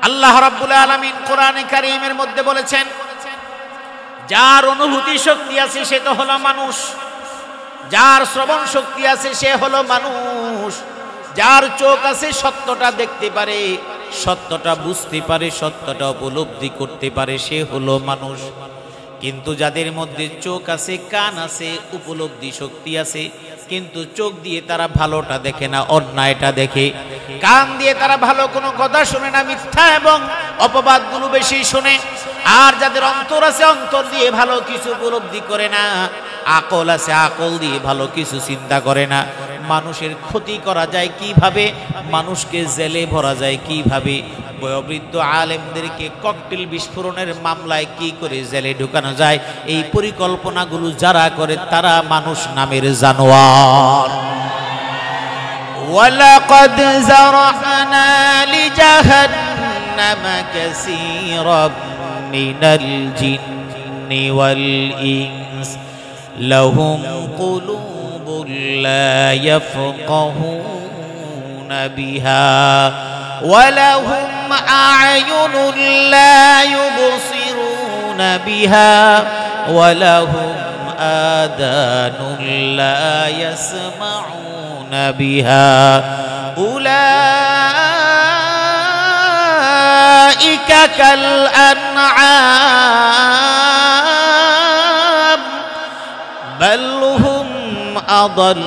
আল্লাহ রাব্বুল আলামিন কোরআনে কারীমের মধ্যে বলেছেন, যার অনুভূতি শক্তি আছে সে তো হলো মানুষ, যার শ্রবণ শক্তি আছে সে হলো মানুষ, যার চোখ আছে সত্যটা দেখতে পারে, সত্যটা বুঝতে পারে, সত্যটা উপলব্ধি করতে পারে, সে হলো মানুষ। কিন্তু যাদের মধ্যে চোখ আছে, কান আছে, উপলব্ধি শক্তি আছে, কিন্তু চোখ দিয়ে তারা ভালোটা দেখে না, অন্যায়টা দেখে, কান দিয়ে তারা ভালো কোনো কথা শুনে না, মিথ্যা এবং অপবাদগুলো বেশি শুনে। আর যাদের অন্তর আছে, অন্তর দিয়ে ভালো কিছু উপলব্ধি করে না, আকল আছে, আকল দিয়ে ভালো কিছু চিন্তা করে না। মানুষের ক্ষতি করা যায় কিভাবে, মানুষকে জেলে ভরা যায় কিভাবে, বয়োবৃদ্ধ আলেমদেরকে ককটেল বিস্ফোরণের মামলায় কি করে জেলে ঢুকানো যায়, এই পরিকল্পনাগুলো যারা করে তারা মানুষ নামের জানোয়ার। ওয়ালাকাদ যারানা লিজাহান্নামা কাসীরাম মিনাল জিন্নি ওয়াল ইনস লাহুম কুলুবুন লা ইয়াফকাহুনা বিহা ওয়ালাহুম আ'য়ুনুন লা ইউবসিরুনা বিহা ওয়ালাহুম আদানুন লা ইয়াসমাউনা বিহা উলাইকা কাল আনআম বাল হুম আদাল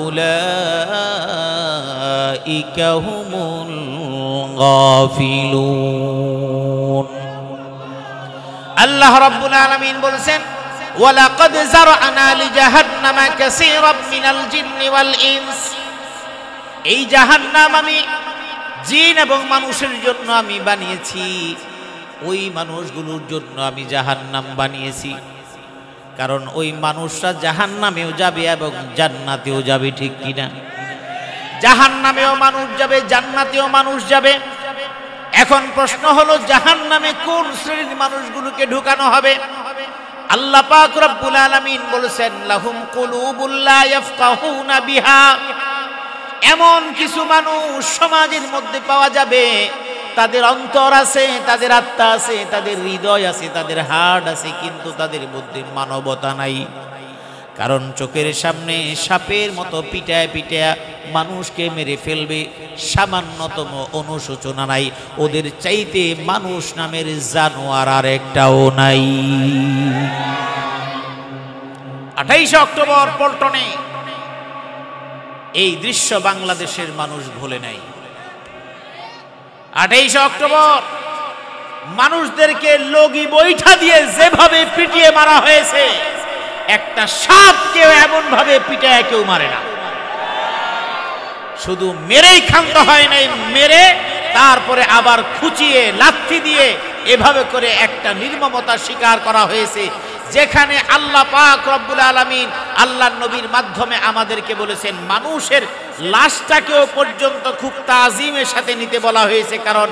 উলাইকা হুমুল গাফিলুন। আল্লাহ রাব্বুল আলামিন বলেছেন, ওয়ালাকাদ যারআনা লিজাহান্নামা কাসীরাম মিনাল জিন্নি ওয়াল ইনস, এই জাহান্নাম আমি জিন এবং মানুষের জন্য আমি বানিয়েছি, ওই মানুষগুলোর জন্য আমি জাহান্নাম বানিয়েছি। কারণ ওই মানুষরা জাহান্নামেও যাবে এবং জান্নাতেও যাবে, ঠিক কিনা? জাহান্নামেও মানুষ যাবে, জান্নাতেও মানুষ যাবে। এখন প্রশ্ন হলো, জাহান্নামে কোন শ্রেণীর মানুষগুলোকে ঢুকানো হবে? আল্লাহ পাক রব্বুল আলামিন বলেছেন, লাহুম কুলুবুন লা ইয়াফকাহুনা বিহা, এমন কিছু মানুষ সমাজের মধ্যে পাওয়া যাবে, তাদের অন্তর আছে, তাদের আত্মা আছে, তাদের হৃদয় আছে, তাদের হাড় আছে, কিন্তু তাদের মধ্যে মানবতা নাই। কারণ চোখের সামনে সাপের মতো পিটায় পিটায় মানুষকে মেরে ফেলবে, সামান্যতম অনুশোচনা নাই। ওদের চাইতে মানুষ নামের জানোয়ার আর একটাও নাই। 28 অক্টোবর পল্টনে এই দৃশ্য বাংলাদেশের মানুষ ভুলে নাই। 28 অক্টোবর মানুষদেরকে লগি বৈঠা দিয়ে যেভাবে পিটিয়ে মারা হয়েছে, একটা সাপকেও এমন ভাবে পিটায় কেউ মারে না। শুধু মেরেই ক্ষান্ত হয় নাই, মেরে তারপরে আবার খুঁচিয়ে লাথি দিয়ে এভাবে করে একটা নির্মমতা স্বীকার করা হয়েছে, যেখানে আল্লাহ পাক রব্বুল আলামিন আল্লাহর নবীর মাধ্যমে আমাদেরকে বলেছেন, মানুষের লাশটাকেও পর্যন্ত খুব তাজিমের সাথে নিতে বলা হয়েছে। কারণ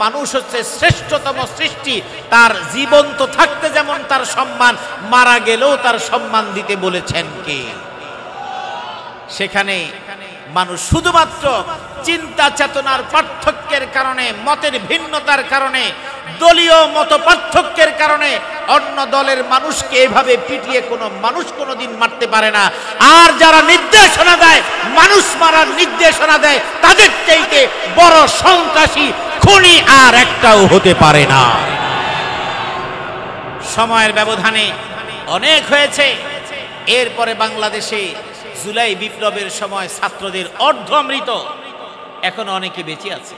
মানুষ হচ্ছে শ্রেষ্ঠতম সৃষ্টি, তার জীবন্ত থাকতে যেমন তার সম্মান, মারা গেলেও তার সম্মান দিতে বলেছেন কে? সেখানে মানুষ শুধুমাত্র চিন্তা চেতনার পার্থক্যের কারণে, মতের ভিন্নতার কারণে, দলীয় মত পার্থক্যের কারণে অন্য দলের মানুষকে এভাবে পিটিয়ে কোনো মানুষ কোনোদিন মারতে পারে না। আর যারা নির্দেশনা দেয়, মানুষ মারার নির্দেশনা দেয়, তাদের চাইতে বড় সন্ত্রাসী খুনি আর একটাও হতে পারে না। সময়ের ব্যবধানে অনেক হয়েছে। এরপরে বাংলাদেশে জুলাই বিপ্লবের সময় ছাত্রদের অর্ধমৃত এখন অনেকে বেঁচে আছে,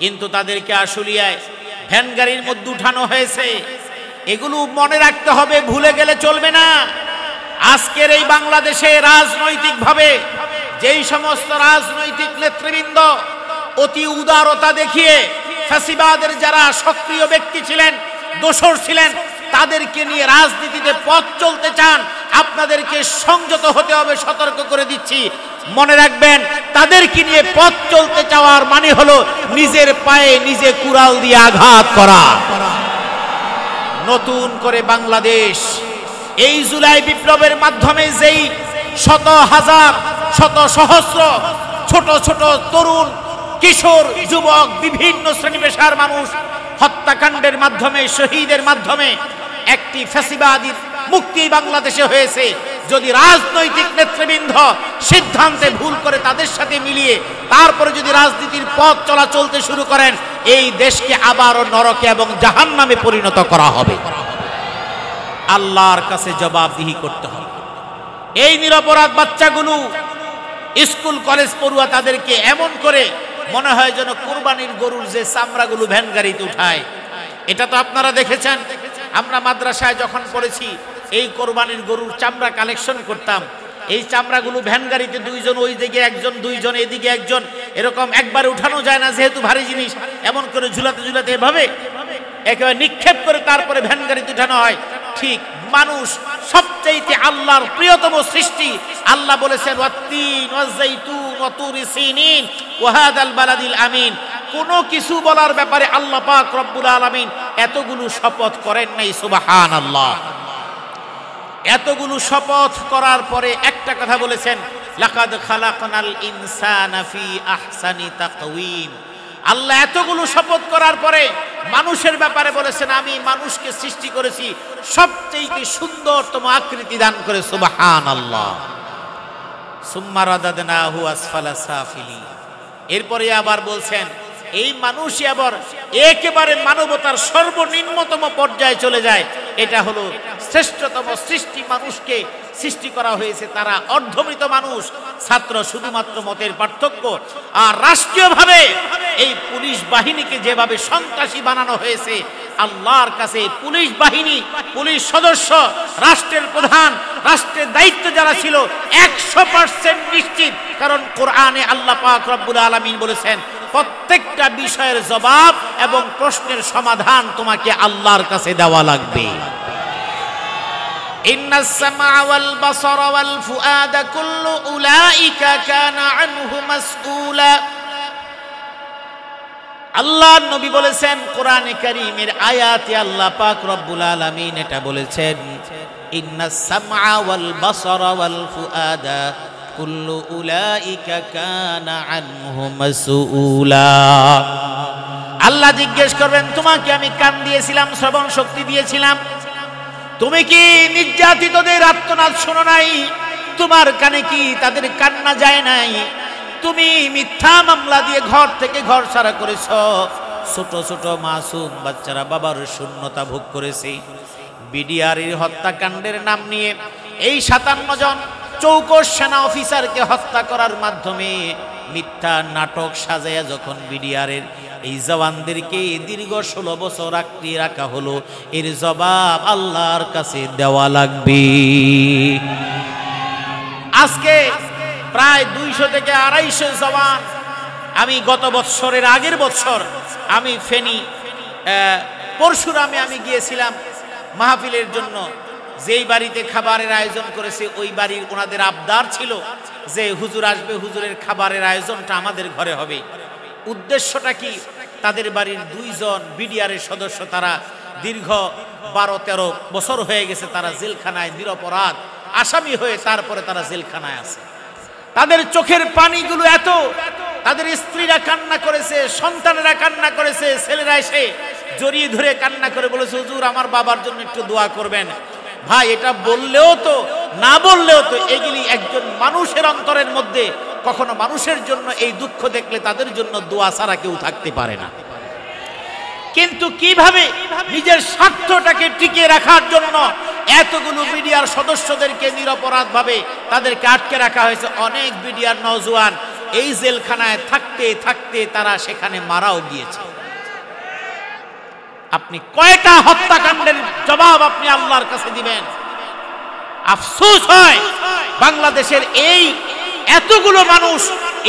কিন্তু তাদেরকে আশুলিয়ায় ভ্যান গাড়ির মধ্যে উঠানো হয়েছে। এগুলো মনে রাখতে হবে, ভুলে গেলে চলবে না। আজকের এই বাংলাদেশে রাজনৈতিকভাবে যেই সমস্ত রাজনৈতিক নেতৃবৃন্দ অতি উদারতা দেখিয়ে ফ্যাসিবাদের যারা সক্রিয় ব্যক্তি ছিলেন, দোসর ছিলেন, তাদেরকে নিয়ে রাজনীতিতে পথ চলতে চান, আপনাদেরকে সংযত হতে হবে, সতর্ক করে দিচ্ছি। মনে রাখবেন, তাদেরকে নিয়ে পথ চলতে চাওয়ার মানে হলো নিজের পায়ে নিজে কুড়াল দিয়ে আঘাত করা। নতুন করে বাংলাদেশ এই জুলাই বিপ্লবের মাধ্যমে যেই শত হাজার শত সহস্র ছোট ছোট তরুণ কিশোর, যুবক, বিভিন্ন শ্রেণী পেশার মানুষ হত্যাকাণ্ডের মাধ্যমে, শহীদের মাধ্যমে একটি ফ্যাসিবাদী মুক্তি বাংলাদেশে হয়েছে। যদি রাজনৈতিক নেতৃবৃন্দ সিদ্ধান্তে ভুল করে তাদের সাথে মিলিয়ে তারপরে যদি রাজনীতির পথ চলা চলতে শুরু করেন, এই দেশকে আবারও নরকে এবং জাহান্নামে পরিণত করা হবে। আল্লাহর কাছে জবাবদিহি করতে হবে। এই নিরপরাধ বাচ্চাগুলো, স্কুল কলেজ পড়ুয়া, তাদেরকে এমন করে মনে হয় যেন কুরবানির গরুর যে চামড়াগুলো ভ্যান গাড়িতে উঠায়। এটা তো আপনারা দেখেছেন। আমরা মাদ্রাসায় যখন পড়েছি, এই কোরবানির গরুর চামড়া কালেকশন করতাম। এই চামড়াগুলো ভ্যান গাড়িতে দুইজন, ওই দিকে একজন, দুইজন এদিকে একজন, এরকম একবারে উঠানো যায় না যেহেতু ভারী জিনিস, এমন করে ঝুলাতে ঝুলাতে এভাবে একেবারে নিক্ষেপ করে তারপরে ভ্যান গাড়িতে উঠানো হয়। ঠিক মানুষ সবচাইতে আল্লাহর প্রিয়তম সৃষ্টি। আল্লাহ বলেছেন ওয়াত্তিন ওয়াজাইতুন ওয়া তুরি সিনিন ওয়া হাদাল বালাদিল আমিন। কোন কিছু বলার ব্যাপারে আল্লাহ পাক রব্বুল আলামিন এতগুলো শপথ করেন নাই। সুবহানাল্লাহ। এতগুলো শপথ করার পরে একটা কথা বলেছেন, লাকাদ খালাকনাল ইনসানা ফি আহসানি তাকওয়িম। আল্লাহ এতগুলো শপথ করার পরে মানুষের ব্যাপারে বলেছেন, আমি মানুষকে সৃষ্টি করেছি সবচেয়ে সুন্দরতম আকৃতি দান করে। সুবহানাল্লাহ। সুম্মা রাদাদনাহু আসফালা সাফিলিন। এরপরে আবার বলছেন, এই মানুষই আবার একেবারে মানবতার সর্বনিম্নতম পর্যায়ে চলে যায়। এটা হলো শ্রেষ্ঠতম সৃষ্টি। মানুষকে সৃষ্টি করা হয়েছে তারা অর্ধমৃত মানুষ, ছাত্র শুধুমাত্র মতের পার্থক্য। আর রাষ্ট্রীয়ভাবে এই পুলিশ বাহিনীকে যেভাবে সন্ত্রাসী বানানো হয়েছে, আল্লাহর কাছে পুলিশ বাহিনী, পুলিশ সদস্য, রাষ্ট্রের প্রধান, রাষ্ট্রের দায়িত্ব যারা ছিল 100% নিশ্চিত। কারণ কোরআনে আল্লাহ পাক রব্বুল আলামিন বলেছেন, প্রত্যেকটা বিষয়ের জবাব এবং প্রশ্নের সমাধান তোমাকে আল্লাহর কাছে দেওয়া লাগবে। ইন্নাস সামআ ওয়াল বাসারা ওয়াল ফুআদা কুল্লু উলাইকা কানা আনহু মাসউলা। আল্লাহর নবী বলেছেন, কোরআনে কারীমের আয়াতে আল্লাহ পাক রব্বুল আলামিন এটা বলেছেন, ইন্নাস সামআ ওয়াল বাসারা ওয়াল ফুআদা কুল্লু উলাইকা কানা আনহু মাসউলা। আল্লাহ জিজ্ঞেস করবেন, তোমাকে আমি কান দিয়েছিলাম, শ্রবণ শক্তি দিয়েছিলাম, তুমি কি নির্যাতিতদের আর্তনাদ শোনো নাই? তোমার কানে কি তাদের কান্না যায় নাই? তুমি মিথ্যা মামলা দিয়ে ঘর থেকে ঘর ছাড়া করেছ। ছোট ছোট মাসুম বাচ্চারা বাবার শূন্যতা ভোগ করেছে। বিডিআরের হত্যাকাণ্ডের নাম নিয়ে এই 57 জন চৌকস সেনা অফিসারকে হত্যা করার মাধ্যমে মিথ্যা নাটক সাজায়া যখন বিডিআরের এই জওয়ানদেরকে দীর্ঘ 16 বছর আটকিয়ে রাখা হলো, এর জবাব আল্লাহর কাছে দেওয়া লাগবে। আজকে প্রায় 200 থেকে 250 জওয়ান, আমি গত বছরের আগের বছর আমি ফেনী পরশুরামে আমি গিয়েছিলাম মাহফিলের জন্য। যেই বাড়িতে খাবারের আয়োজন করেছে ওই বাড়ির ওনাদের আবদার ছিল যে হুজুর আসবে, হুজুরের খাবারের আয়োজনটা আমাদের ঘরে হবে। উদ্দেশ্যটা কি? তাদের বাড়ির 2 জন বিডিআরের সদস্য, তারা দীর্ঘ 12-13 বছর হয়ে গেছে তারা জেলখানায় নিরপরাধ আসামি হয়ে তারপরে তারা জেলখানায় আছে। তাদের চোখের পানিগুলো এত, তাদের স্ত্রীরা কান্না করেছে, সন্তানেরা কান্না করেছে, ছেলেরা এসে জড়িয়ে ধরে কান্না করে বলেছে, হুজুর আমার বাবার জন্য একটু দোয়া করবেন। ভাই, এটা বললেও তো না বললেও তো এগুলি একজন মানুষের অন্তরের মধ্যে, কখনো মানুষের জন্য এই দুঃখ দেখলে তাদের জন্য দোয়া ছাড়া কেউ থাকতে পারে না। কিন্তু কিভাবে নিজের স্বার্থটাকে টিকিয়ে রাখার জন্য এতগুলো বিডিআর সদস্যদেরকে নিরপরাধ ভাবে তাদেরকে আটকে রাখা হয়েছে। অনেক বিডিআর নওজোয়ান এই জেলখানায় থাকতে থাকতে তারা সেখানে মারাও গিয়েছে। আপনি কয়টা হত্যাকাণ্ডের জবাব আপনি আল্লাহর কাছে দিবেন? আফসোস হয় বাংলাদেশের এই এতগুলো মানুষ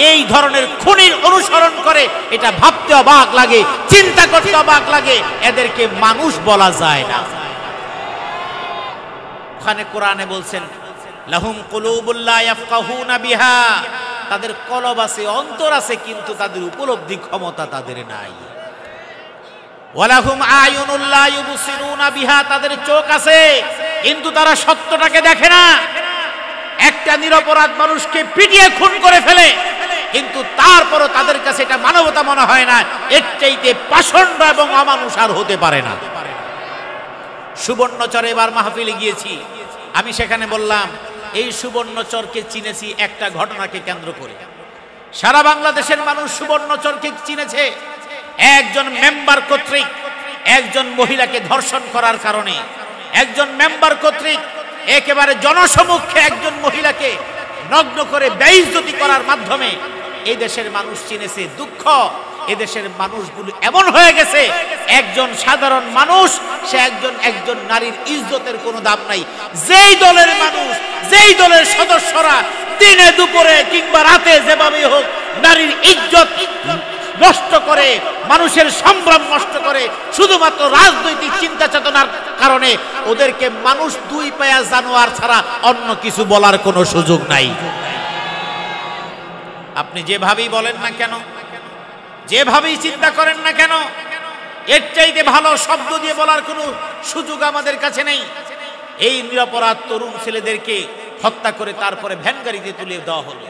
এই ধরনের খুনির অনুসরণ করে। এটা ভাবতে অবাক লাগে, চিন্তা করতে অবাক লাগে, এদেরকে মানুষ বলা যায় না। ওখানে কোরআনে বলছেন, লাহুম কুলুবুল লা ইয়াফকাহুনা বিহা, তাদের কলব আছে, অন্তর আছে, কিন্তু তাদের উপলব্ধি ক্ষমতা তাদের নাই। ওয়ালাহুম আয়ুনুল লা ইউবসিরুনা বিহা, তাদের চোখ আছে কিন্তু তারা সত্যটাকে দেখে না। একটা নিরপরাধ মানুষকে পিটিয়ে খুন করে ফেলে, কিন্তু তারপরও তাদের কাছে এটা মানবতা মনে হয় না। এর চাইতে পাষণ্ড এবং অমানুষ আর হতে পারে না। সুবর্ণচরে এবার মাহফিলে গিয়েছি, আমি সেখানে বললাম এই সুবর্ণচরকে চিনেছি একটা ঘটনাকে কেন্দ্র করে। সারা বাংলাদেশের মানুষ সুবর্ণচরকে চিনেছে একজন মেম্বার কর্তৃক একজন মহিলাকে ধর্ষণ করার কারণে। একজন মেম্বার কর্তৃক একেবারে জনসমক্ষে একজন মহিলাকে নগ্ন করে বেইজ্জতি করার মাধ্যমে এই দেশের মানুষ চিনেছে। দুঃখ, এদেশের মানুষগুলো এমন হয়ে গেছে, একজন সাধারণ মানুষ সে একজন নারীর ইজ্জতের কোনো দাম নাই। যেই দলের মানুষ, যেই দলের সদস্যরা দিনে দুপুরে কিংবা রাতে যেভাবেই হোক নারীর ইজ্জত নষ্ট করে, মানুষের সম্ভ্রম নষ্ট করে শুধুমাত্র রাজনৈতিক চিন্তা চেতনার কারণে, ওদেরকে মানুষ দুই পায়া জানোয়ার ছাড়া অন্য কিছু বলার কোনো সুযোগ নাই। আপনি যেভাবেই বলেন না কেন, যেভাবেই চিন্তা করেন না কেন, এর চাইতে ভালো শব্দ দিয়ে বলার কোনো সুযোগ আমাদের কাছে নেই। এই নিরপরাধ তরুণ ছেলেদেরকে হত্যা করে তারপরে ভ্যান গাড়িতে তুলে দেওয়া হলো,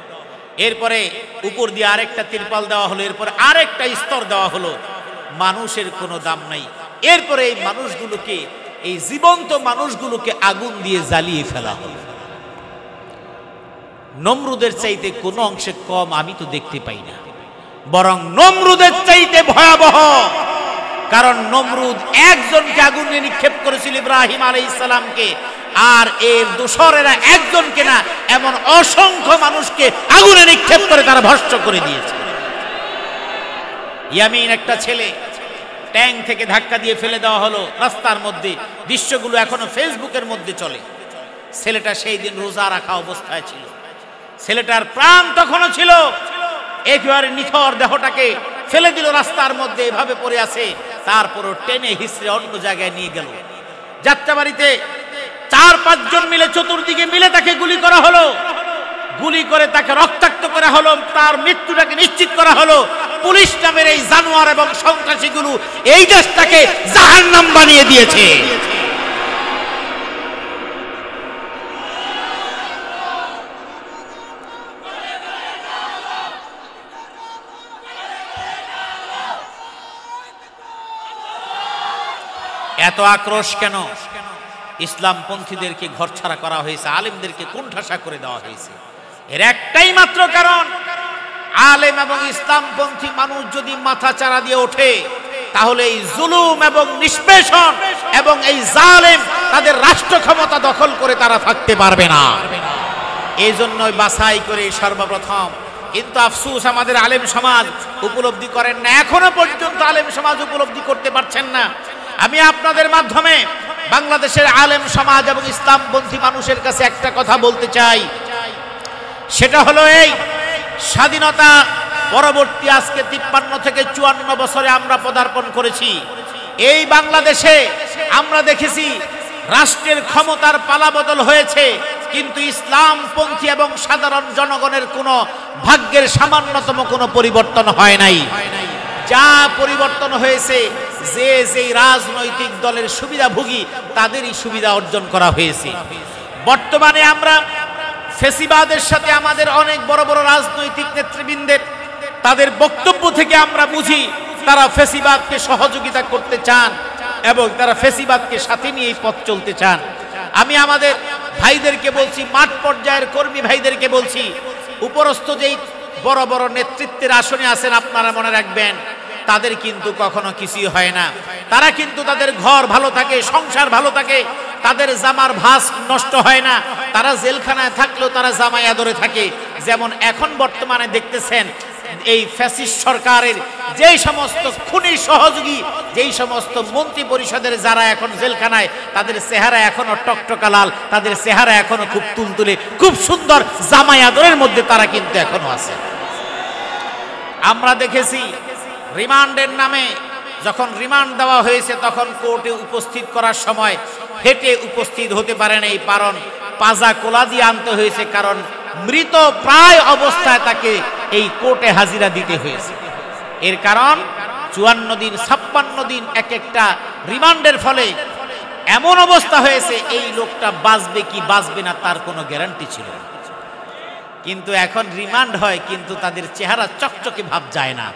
এরপরে উপর দিয়ে আরেকটা তিরপাল দেওয়া হলো, এরপরে আরেকটা স্তর দেওয়া হলো। মানুষের কোনো দাম নাই। এরপরে এই মানুষগুলোকে, এই জীবন্ত মানুষগুলোকে আগুন দিয়ে জ্বালিয়ে ফেলা হলো। নমরুদের চাইতে কোনো অংশে কম আমি তো দেখতে পাই না, বরং নমরুদের চাইতে ভয়াবহ। কারণ নমরুদ একজনকে আগুনে নিক্ষেপ করেছিল, ইব্রাহিম আলাইহিস সালামকে, আর এর দোসরেরা একজনকে না, এমন অসংখ্য মানুষকে আগুনে নিক্ষেপ করে তারা ভস্ম করে দিয়েছে। ইয়ামিন একটা ছেলে ট্যাঙ্ক থেকে ধাক্কা দিয়ে ফেলে দেওয়া হলো রাস্তার মধ্যে। দৃশ্যগুলো এখনো ফেসবুকের মধ্যে চলে। ছেলেটা সেই দিন রোজা রাখা অবস্থায় ছিল, ছেলেটার প্রাণ তখনও ছিল। একেবারে নিথর দেহটাকে ফেলে দিল রাস্তার মধ্যে, এভাবে পড়ে আছে। তারপরও টেনে হিসড়ে অন্য জায়গায় নিয়ে গেল। যাত্রাবাড়িতে 4-5 জন মিলে চতুর্দিকে মিলে তাকে গুলি করা হলো, গুলি করে তাকে রক্তাক্ত করা হলো, তার মৃত্যুটাকে নিশ্চিত করা হলো। পুলিশ নামের এই জানোয়ার এবং সন্ত্রাসীগুলো এই দেশটাকে জাহান্নাম বানিয়ে দিয়েছে। এত আক্রোশ কেন? ইসলামপন্থীদেরকে ঘরছাড়া করা হয়েছে, আলেমদেরকে কোণঠাসা করে দেওয়া হয়েছে। এর একটাই মাত্র কারণ, আলেম এবং ইসলামপন্থী মানুষ যদি মাথা চাড়া দিয়ে ওঠে, তাহলে এই জুলুম এবং নিষ্পেষণ এবং এই জালেম তাদের রাষ্ট্র ক্ষমতা দখল করে তারা থাকতে পারবে না। এই জন্যই বাছাই করে সর্বপ্রথম। কিন্তু আফসোস, আমাদের আলেম সমাজ উপলব্ধি করেন না, এখনো পর্যন্ত আলেম সমাজ উপলব্ধি করতে পারছেন না। আমি আপনাদের মাধ্যমে বাংলাদেশের আলেম সমাজ এবং ইসলামপন্থী মানুষের কাছে একটা কথা বলতে চাই, সেটা হলো এই স্বাধীনতা পরবর্তী আজকে 53 থেকে 54 বছরে আমরা পদার্পণ করেছি। এই বাংলাদেশে আমরা দেখেছি রাষ্ট্রের ক্ষমতার পালাবদল হয়েছে, কিন্তু ইসলামপন্থী এবং সাধারণ জনগণের কোনো ভাগ্যের সামান্যতম কোনো পরিবর্তন হয় নাই। যা পরিবর্তন হয়েছে, যে যেই রাজনৈতিক দলের সুবিধাভোগী তাদেরই সুবিধা অর্জন করা হয়েছে। বর্তমানে আমরা ফেসিবাদের সাথে আমাদের অনেক বড় বড় রাজনৈতিক নেতৃবৃন্দের তাদের বক্তব্য থেকে আমরা বুঝি তারা ফেসিবাদকে সহযোগিতা করতে চান এবং তারা ফেসিবাদকে সাথে নিয়ে পথ চলতে চান। আমি আমাদের ভাইদেরকে বলছি, মাঠ পর্যায়ের কর্মী ভাইদেরকে বলছি, উপরস্থ যেই বড় বড় নেতৃত্বের আসনে আছেন, আপনারা মনে রাখবেন তাদের কিন্তু কখনো কিছুই হয় না। তারা কিন্তু তাদের ঘর ভালো থাকে, সংসার ভালো থাকে, তাদের জামার ভাঁজ নষ্ট হয় না। তারা জেলখানায় থাকলেও তারা জামাই আদরে থাকে। যেমন এখন বর্তমানে দেখতেছেন এই ফ্যাসিস্ট সরকারের যেই সমস্ত খুনি সহযোগী, যেই সমস্ত মন্ত্রী পরিষদের যারা এখন জেলখানায়, তাদের চেহারা এখনো টকটকা লাল, তাদের চেহারা এখনো খুব তুলতুলে, খুব সুন্দর জামাই আদরের মধ্যে তারা কিন্তু এখনো আছে। আমরা দেখেছি রিমান্ডের নামে যখন রিমান্ড দেওয়া হয়েছে, তখন কোর্টে উপস্থিত করার সময় হেঁটে উপস্থিত হতে পারে নাই, কারণ পাজা কোলা দিয়ে আনতে হয়েছে, কারণ মৃত প্রায় অবস্থায় তাকে এই কোর্টে হাজিরা দিতে হয়েছে। এর কারণ 54 দিন 56 দিন এক একটা রিমান্ডের ফলে এমন অবস্থা হয়েছে, এই লোকটা বাঁচবে কি বাঁচবে না তার কোনো গ্যারান্টি ছিল না। কিন্তু এখন রিমান্ড হয়, কিন্তু তাদের চেহারা চকচকে ভাব যায় না।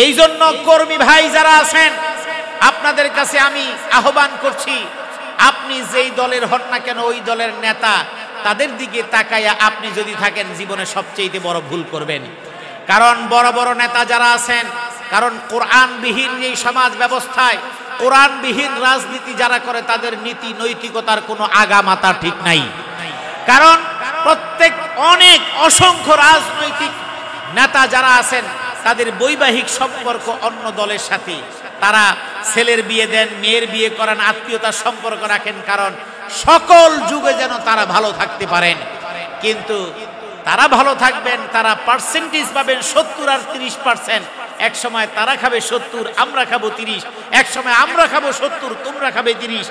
এই জন্য কর্মী ভাই যারা আছেন, আপনাদের কাছে আমি আহ্বান করছি, আপনি যেই দলের হন না কেন, ওই দলের নেতা, তাদের দিকে তাকাইয়া আপনি যদি থাকেন, জীবনে সবচেয়ে বড় ভুল করবেন। কারণ বড় বড় নেতা যারা আছেন, কারণ কোরআনবিহীন এই সমাজ ব্যবস্থায় কোরআনবিহীন রাজনীতি যারা করে, তাদের নীতি নৈতিকতার কোনো আগা মাথা ঠিক নাই। কারণ প্রত্যেক অনেক অসংখ্য রাজনৈতিক নেতা যারা আছেন, তাদের বৈবাহিক সম্পর্ক অন্য দলের সাথে, তারা ছেলের বিয়ে দেন, মেয়ের বিয়ে করেন, আত্মীয়তার সম্পর্ক রাখেন, কারণ সকল যুগে যেন তারা ভালো থাকতে পারেন। কিন্তু তারা ভালো থাকবেন, তারা পার্সেন্টেজ পাবেন 70 আর 30%। এক সময় তারা খাবে 70, আমরা খাবো 30, এক সময় আমরা খাবো 70, তোমরা খাবে 30।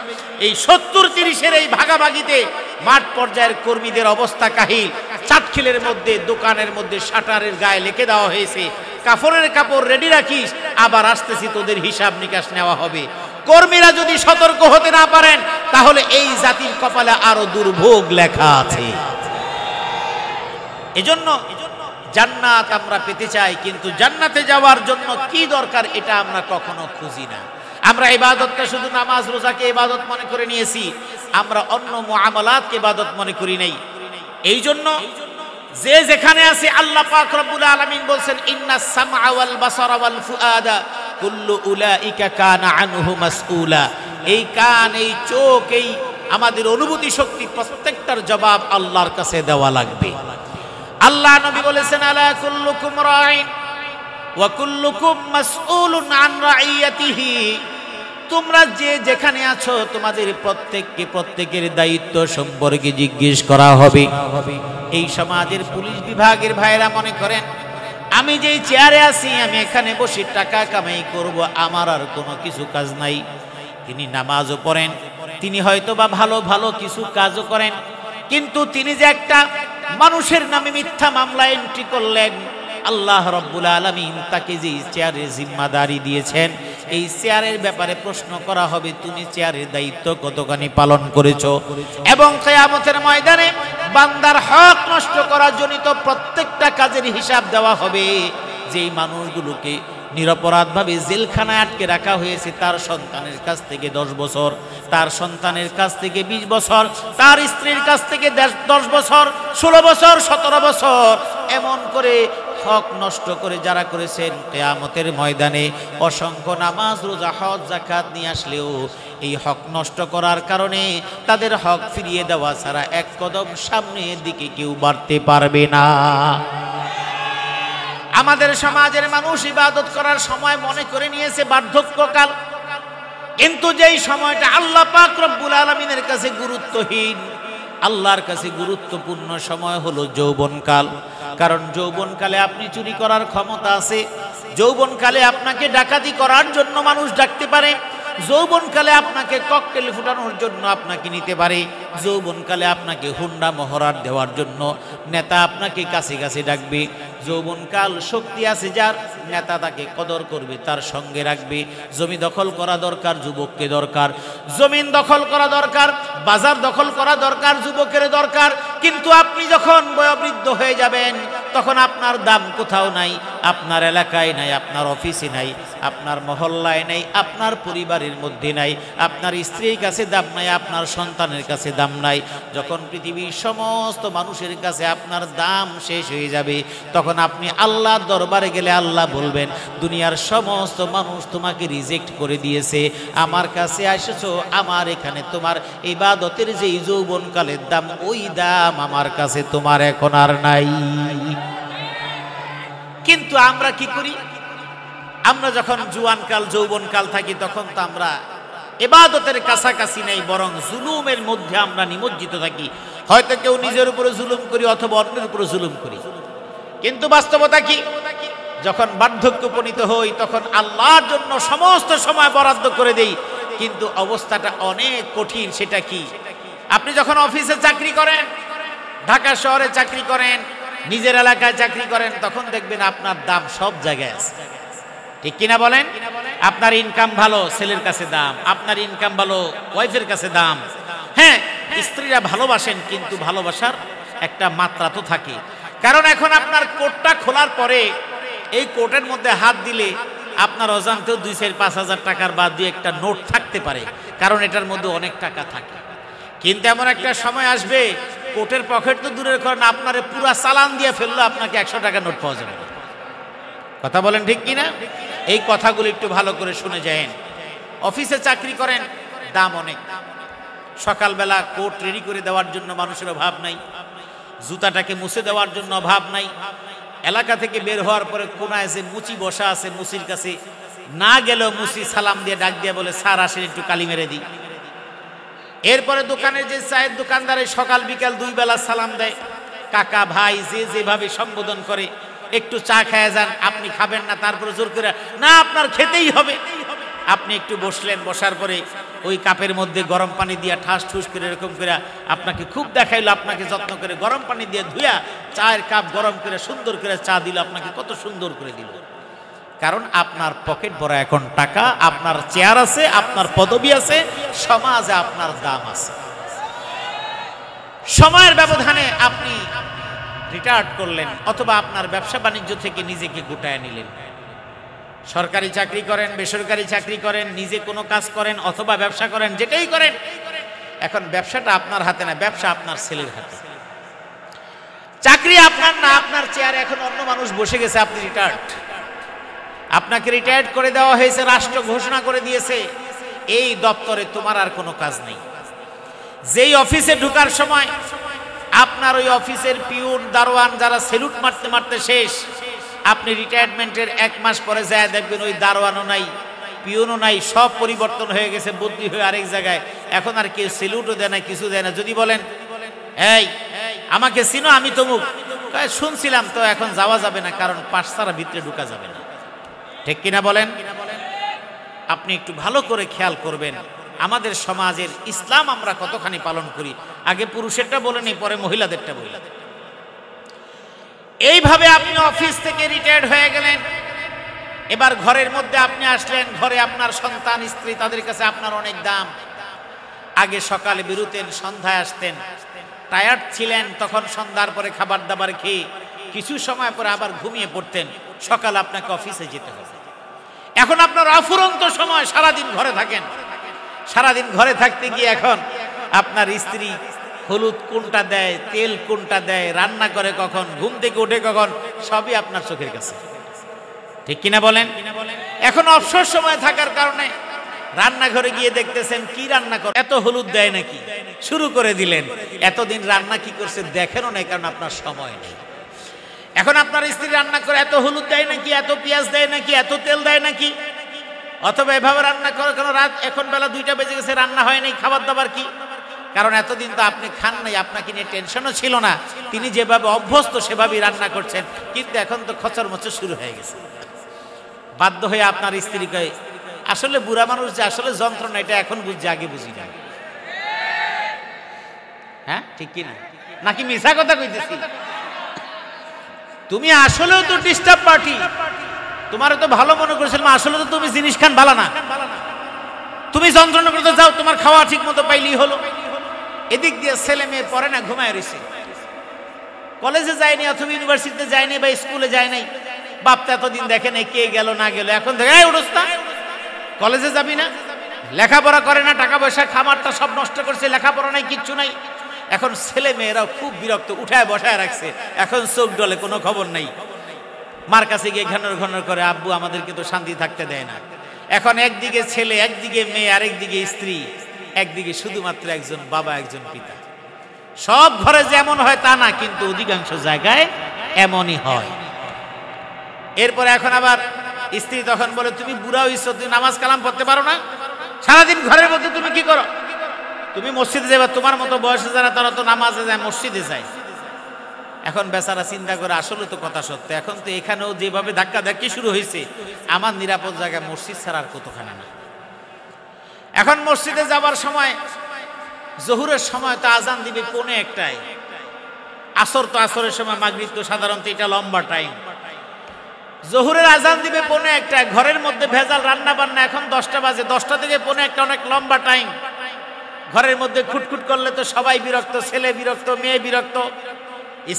এই 70-30-এর এই ভাগাভাগিতে মাঠ পর্যায়ের কর্মীদের অবস্থা কাহিল। চাটখিলের মধ্যে, দোকানের মধ্যে শাটারের গায়ে লিখে দেওয়া হয়েছে, কাফনের কাপড় রেডি রাখিস, আবার আসতেছি, তোদের হিসাব নিকাশ নেওয়া হবে। কর্মীরা যদি সতর্ক হতে না পারেন, তাহলে এই জাতির কপালে আরো দুর্ভোগ লেখা আছে। এজন্য জান্নাত আমরা পেতে চাই, কিন্তু জান্নাতে যাওয়ার জন্য কি দরকার এটা আমরা কখনো খুঁজি না। আমরা ইবাদতটা শুধু নামাজ রোজাকে ইবাদত মনে করে নিয়েছি, আমরা অন্য মুআমালাতকে ইবাদত মনে করি নাই। এই জন্য যে যেখানে আছে, আল্লাহ পাক রব্বুল আলামিন বলছেন, ইন্নাস সামআ ওয়াল বাসারা ওয়াল ফুআদা কুল্লু উলাইকা কানা আনহু মাসউলা। এই কান, এই চোখ, এই আমাদের অনুভূতি শক্তি, প্রত্যেকটার জবাব আল্লাহর কাছে দেওয়া লাগবে। আল্লাহ নবী বলেছেন, আলা কুল্লুকুম রাইন ওয়া কুল্লুকুম মাসউলুন আন রাইয়াতিহি। তোমরা যে যেখানে আছো, তোমাদের প্রত্যেককে প্রত্যেকের দায়িত্ব সম্পর্কে জিজ্ঞেস করা হবে। এই সমাজের পুলিশ বিভাগের ভাইরা মনে করেন, আমি যেই চেয়ারে আছি, আমি এখানে বসে টাকা কামাই করব, আমার আর কোনো কিছু কাজ নাই। তিনি নামাজও পড়েন, তিনি হয়তো বা ভালো ভালো কিছু কাজও করেন, কিন্তু তিনি যে একটা মানুষের নামে মিথ্যা মামলা এন্ট্রি করলেন, আল্লাহ রাব্বুল আলামিন তাকে যে চেয়ারের জিম্মাদারি দিয়েছেন, এই চেয়ারের ব্যাপারে প্রশ্ন করা হবে, তুমি চেয়ারের দায়িত্ব কতখানি পালন করেছো। এবং কিয়ামতের ময়দানে বান্দার হক নষ্ট করার জনিত প্রত্যেকটা কাজের হিসাব দেওয়া হবে। যেই মানুষগুলোকে নিরপরাধভাবে জেলখানায় আটকে রাখা হয়েছে, তার সন্তানের কাছ থেকে 10 বছর, তার সন্তানের কাছ থেকে 20 বছর, তার স্ত্রীর কাছ থেকে 10 বছর, 16 বছর, 17 বছর, এমন করে হক নষ্ট করে যারা করেছেন, কিয়ামতের ময়দানে অসংখ্য নামাজ রোজা হজ যাকাত নিয়ে আসলেও এই হক নষ্ট করার কারণে তাদের হক ফিরিয়ে দেওয়া ছাড়া এক কদম সামনের দিকে কেউ বাড়তে পারবে না। আমাদের সমাজের মানুষ ইবাদত করার সময় মনে করে নিয়েছে বার্ধক্যকাল, কিন্তু যেই সময়টা আল্লাহ পাক রব্বুল আলামিনের কাছে গুরুত্বহীন, আল্লাহর কাছে গুরুত্বপূর্ণ সময় হলো যৌবনকাল। কারণ যৌবনকালে আপনি চুরি করার ক্ষমতা আছে, যৌবনকালে আপনাকে ডাকাতি করার জন্য মানুষ ডাকতে পারে, যৌবনকালে আপনাকে ককটেল ফুটানোর জন্য আপনাকে নিতে পারে, যৌবনকালে আপনাকে হুন্ডা মহড়ার দেওয়ার জন্য নেতা আপনাকে কাছে কাছে ডাকবে। যৌবনকাল শক্তি আছে যার, নেতা তাকে কদর করবে, তার সঙ্গে রাখবে। জমি দখল করা দরকার, যুবককে দরকার, জমিন দখল করা দরকার, বাজার দখল করা দরকার, যুবকের দরকার। কিন্তু আপনি যখন বয়োবৃদ্ধ হয়ে যাবেন, তখন আপনার দাম কোথাও নাই, আপনার এলাকায় নাই, আপনার অফিসে নাই, আপনার মহল্লায় নাই, আপনার পরিবারের মধ্যে নাই, আপনার স্ত্রীর কাছে দাম নাই, আপনার সন্তানের কাছে দাম নাই। যখন পৃথিবীর সমস্ত মানুষের কাছে আপনার দাম শেষ হয়ে যাবে, তখন আপনি আল্লাহর দরবারে গেলে আল্লাহ বলবেন, দুনিয়ার সমস্ত মানুষ তোমাকে রিজেক্ট করে দিয়েছে, আমার কাছে এসেছো, আমার এখানে তোমার ইবাদতের যে যৌবনকালের দাম, ওই দাম আমার কাছে তোমার এখন আর নাই। কিন্তু আমরা কি করি? আমরা যখন জুয়ানকাল যৌবনকাল থাকি, তখন তো আমরা ইবাদতের কাছাকাছি নেই, বরং জুলুমের মধ্যে আমরা নিমজ্জিত থাকি। হয়তো কেউ নিজের উপরে জুলুম করি, অথবা অন্যের উপরে জুলুম করি। কিন্তু বাস্তবতা কি? যখন বার্ধক্য উপনীত হই, তখন আল্লাহর জন্য সমস্ত সময় বরাদ্দ করে দেই, কিন্তু অবস্থাটা অনেক কঠিন। সেটা কি? আপনি যখন অফিসে চাকরি করেন, ঢাকা শহরে চাকরি করেন, নিজের এলাকায় চাকরি করেন, তখন দেখবেন আপনার দাম সব জায়গায় আছে, ঠিক কিনা বলেন? আপনার ইনকাম ভালো, ছেলের কাছে দাম, আপনার ইনকাম ভালো, ওয়াইফের কাছে দাম। হ্যাঁ, স্ত্রীরা ভালোবাসেন, কিন্তু ভালোবাসার একটা মাত্রা তো থাকে। কারণ এখন আপনার কোটটা খোলার পরে এই কোটের মধ্যে হাত দিলে আপনার অজান্তেও 2-4-5 হাজার টাকার বা 2-একটা নোট থাকতে পারে, কারণ এটার মধ্যে অনেক টাকা থাকে। কিন্তু এমন একটা সময় আসবে কোটের পকেট তো দূরের কারণ আপনার পুরা চালান দিয়ে ফেললো, আপনাকে 100 টাকা নোট পাওয়া যাবে না। কথা বলেন ঠিক কিনা? এই কথাগুলো একটু ভালো করে শুনে যায়েন। অফিসে চাকরি করেন, দাম অনেক। সকালবেলা কোট রেডি করে দেওয়ার জন্য মানুষের অভাব নাই, জুতাটাকে মুছে দেওয়ার জন্য অভাব নাই। এলাকা থেকে বের হওয়ার পরে কোনায় যে মুচি বসা আছে, মুচির কাছে না গেলেও মুচি সালাম দিয়ে ডাক দিয়ে বলে, স্যার আসেন একটু কালি মেরে দিই। এরপরে দোকানের যে চায়ের দোকানদারে সকাল বিকাল 2 বেলা সালাম দেয়, কাকা ভাই যে যেভাবে সম্বোধন করে, একটু চা খেয়ে যান, আপনি খাবেন না, তারপরে জোর করে না আপনার খেতেই হবে। আপনি একটু বসলেন, বসার পরে ওই কাপের মধ্যে গরম পানি দিয়া ঠাস ঠুস করে এরকম করে আপনাকে খুব দেখাইলো, আপনাকে যত্ন করে গরম পানি দিয়ে ধুইয়া চায়ের কাপ গরম করে সুন্দর করে চা দিল, আপনাকে কত সুন্দর করে দিল। কারণ আপনার পকেট ভরা এখন টাকা, আপনার চেয়ার আছে, আপনার পদবি আছে, সমাজে আপনার দাম আছে। সময়ের ব্যবধানে আপনি রিটায়ার্ড করলেন, অথবা আপনার ব্যবসা বাণিজ্য থেকে নিজেকে গুটায় নিলেন। সরকারি চাকরি করেন, বেসরকারি চাকরি করেন, নিজে কোনো কাজ করেন অথবা ব্যবসা করেন, যেটাই করেন, এখন ব্যবসাটা আপনার হাতে না, ব্যবসা আপনার ছেলের হাতে। চাকরি আপনার না, আপনার চেয়ারে এখন অন্য মানুষ বসে গেছে, আপনি রিটায়ার্ড। আপনাকে রিটায়ার্ড করে দেওয়া হয়েছে, রাষ্ট্র ঘোষণা করে দিয়েছে এই দপ্তরে তোমার আর কোনো কাজ নেই। যেই অফিসে ঢোকার সময় আপনার ওই অফিসের পিউন দারোয়ান যারা সেলুট মারতে মারতে শেষ, আপনি রিটায়ারমেন্টের 1 মাস পরে যায় দেখবেন ওই দারোয়ানও নাই, পিউনও নাই, সব পরিবর্তন হয়ে গেছে, বদলি হয়ে আরেক জায়গায়। এখন আর কেউ সেলুটও দেয় না, কিছু দেয় না। যদি বলেন এই আমাকে চিনো, আমি তমুক, শুনছিলাম তো, এখন যাওয়া যাবে না, কারণ পাশ ছাড়া ভিতরে ঢোকা যাবে না। ঠিক কিনা বলেন? আপনি একটু ভালো করে খেয়াল করবেন আমাদের সমাজের ইসলাম আমরা কতখানি পালন করি। আগে পুরুষেরটা বলে নেই, পরে মহিলাদেরটা বলি। এইভাবে আপনি অফিস থেকে রিটায়ার্ড হয়ে গেলেন, এবার ঘরের মধ্যে আপনি আসলেন, ঘরে আপনার সন্তান স্ত্রী, তাদের কাছে আপনার অনেক দাম। আগে সকালে বেরোতেন, সন্ধ্যায় আসতেন, টায়ার্ড ছিলেন, তখন সন্ধ্যার পরে খাবার দাবার খেয়ে কিছু সময় পরে আবার ঘুমিয়ে পড়তেন, সকাল আপনাকে অফিসে যেতে হবে। এখন আপনার অফুরন্ত সময়, সারাদিন ঘরে থাকেন। সারাদিন ঘরে থাকতে গিয়ে এখন আপনার স্ত্রী হলুদ কোনটা দেয়, তেল কোনটা দেয়, রান্না করে কখন, ঘুম থেকে উঠে কখন, সবই আপনার চোখের কাছে। ঠিক কিনা বলেন? এখন অবসর সময় থাকার কারণে রান্নাঘরে গিয়ে দেখতেছেন কি রান্না করে, এত হলুদ দেয় নাকি, শুরু করে দিলেন। এতদিন রান্না কি করছে দেখেনও না, কারণ আপনার সময় নেই। এখন আপনার স্ত্রী রান্না করে এত হলুদ দেয় নাকি, এত পেঁয়াজ দেয় নাকি, এত তেল দেয় নাকি, অথবা এভাবে রান্না করে কোনো রাত, এখন বেলা 2টা বেজে গেছে, রান্না হয় নাই, খাবার দাবার কি, কারণ এতদিন তো আপনি খান নাই, আপনাকে নিয়ে টেনশনও ছিল না, তিনি যেভাবে অভ্যস্ত সেভাবেই রান্না করছেন। কিন্তু এখন তো খচর মচর শুরু হয়ে গেছে। বাধ্য হয়ে আপনার স্ত্রীকে, আসলে বুড়া মানুষ যে আসলে যন্ত্রণা, এটা এখন বুঝছে, আগে বুঝি না। হ্যাঁ ঠিক কিনা? নাকি মিছা কথা কইতেছি? তুমি আসলেও তো ডিস্টার্ব পার্টি, তোমার তো ভালো মনে করেছিলাম, আসলে তো তুমি জিনিস খান ভালো না, তুমি যন্ত্রণা করতে যাও, তোমার খাওয়া ঠিক মতো পাইলেই হলো। এদিক দিয়ে ছেলে মেয়ে পড়ে না, ঘুমায় রয়েছে, কলেজে যায়নি অথবা ইউনিভার্সিটিতে যায়নি বা স্কুলে যায় নাই, বাপটা এতদিন দেখে নাই কে গেল না গেল, এখন দেখে উঠোস না, কলেজে যাবি না, লেখাপড়া করে না, টাকা পয়সা খামারটা সব নষ্ট করছে, লেখাপড়া নাই, কিচ্ছু নাই। এখন ছেলে মেয়েরাও খুব বিরক্ত, উঠায় বসায় রাখছে, এখন চোখ ডলে, কোনো খবর নাই। মার কাছে গিয়ে ঘনর ঘনর করে, আব্বু আমাদেরকে তো শান্তি থাকতে দেয় না। এখন একদিকে ছেলে, একদিকে মেয়ে, আরেকদিকে স্ত্রী, একদিকে শুধুমাত্র একজন বাবা, একজন পিতা। সব ঘরে যেমন হয় তা না, কিন্তু অধিকাংশ জায়গায় এমনই হয়। এরপরে এখন আবার স্ত্রী তখন বলে, তুমি বুড়া হইছো, তুমি নামাজ কালাম পড়তে পারো না, সারাদিন ঘরের মধ্যে তুমি কি করো, তুমি মসজিদে যাবে, তোমার মতো বয়সে যারা তারা তো নামাজে যায়, মসজিদে যায়। এখন বেচারা চিন্তা করে, আসলে তো কথা সত্য, এখন তো এখানেও যেভাবে ধাক্কা ধাক্কি শুরু হয়েছে, আমার নিরাপদ জায়গায় মসজিদ ছাড়া আর কতখানা না। এখন মসজিদে যাবার সময়, জোহরের সময় তো আজান দিবে 1:45, আসর তো আসরের সময়, মাগরিব তো সাধারণত এটা লম্বা টাইম, জোহরের আজান দিবে 1:45, ঘরের মধ্যে ভেজাল রান্না বান্না, এখন 10টা বাজে, 10টা থেকে 1:45 অনেক লম্বা টাইম। ঘরের মধ্যে খুটখুট করলে তো সবাই বিরক্ত, ছেলে বিরক্ত, মেয়ে বিরক্ত,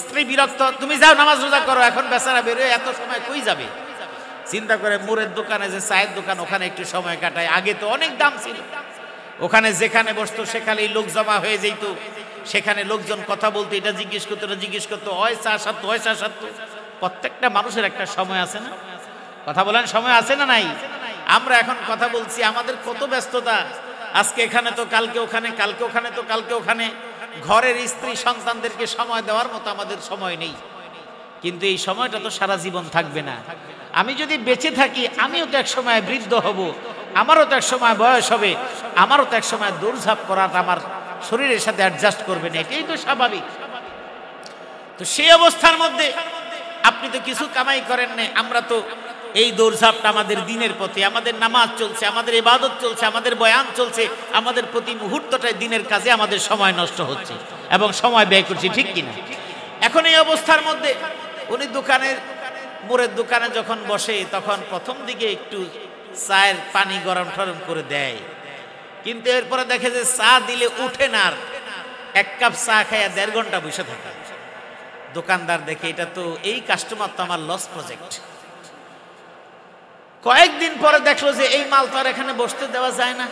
স্ত্রী বিরক্ত, তুমি যাও নামাজ রোজা করো, এখন বেচারা বেরোয় এত সময় কই যাবে? চিন্তা করে মুরের দোকানে যে চায়ের দোকান, ওখানে একটু সময় কাটায়। আগে তো অনেক দাম ছিল, ওখানে যেখানে বসতো সেখানেই লোক জমা হয়ে যেত, সেখানে লোকজন কথা বলতো, এটা জিজ্ঞেস করতো, এটা জিজ্ঞেস করতো, হয় চা সারতো, হয় চা সারতো। প্রত্যেকটা মানুষের একটা সময় আছে না? কথা বলেন, সময় আছে না নাই? আমরা এখন কথা বলছি, আমাদের কত ব্যস্ততা, আজকে এখানে তো কালকে ওখানে, কালকে ওখানে তো কালকে ওখানে। ঘরের স্ত্রী সন্তানদেরকে সময় দেওয়ার মতো আমাদের সময় নেই। কিন্তু এই সময়টা তো সারা জীবন থাকবে না। আমি যদি বেঁচে থাকি, আমিও তো এক সময় বৃদ্ধ হব, আমারও তো এক সময় বয়স হবে, আমারও তো এক সময় দৌড়ঝাঁপ করাটা আমার শরীরের সাথে অ্যাডজাস্ট করবে না, এটাই তো স্বাভাবিক। তো সেই অবস্থার মধ্যে আপনি তো কিছু কামাই করেন না, আমরা তো এই দৌড়ঝাঁপটা আমাদের দিনের পথে, আমাদের নামাজ চলছে, আমাদের ইবাদত চলছে, আমাদের বয়ান চলছে, আমাদের প্রতি মুহূর্তটাই দিনের কাজে আমাদের সময় নষ্ট হচ্ছে এবং সময় ব্যয় করছি, ঠিক কিনা? এখন এই অবস্থার মধ্যে উনি দোকানের, মুরের দোকানে যখন বসে, তখন প্রথম দিকে একটু চায়ের পানি গরম টরম করে দেয়, কিন্তু এরপরে দেখে যে চা দিলে উঠে না, আর এক কাপ চা খাইয়া 1.5 ঘন্টা বসে থাকে। দোকানদার দেখে এটা তো, এই কাস্টমার তো আমার লস প্রজেক্ট। কয়েকদিন পরে দেখলো যে এই মাল তো আর এখানে বসতে দেওয়া যায় না।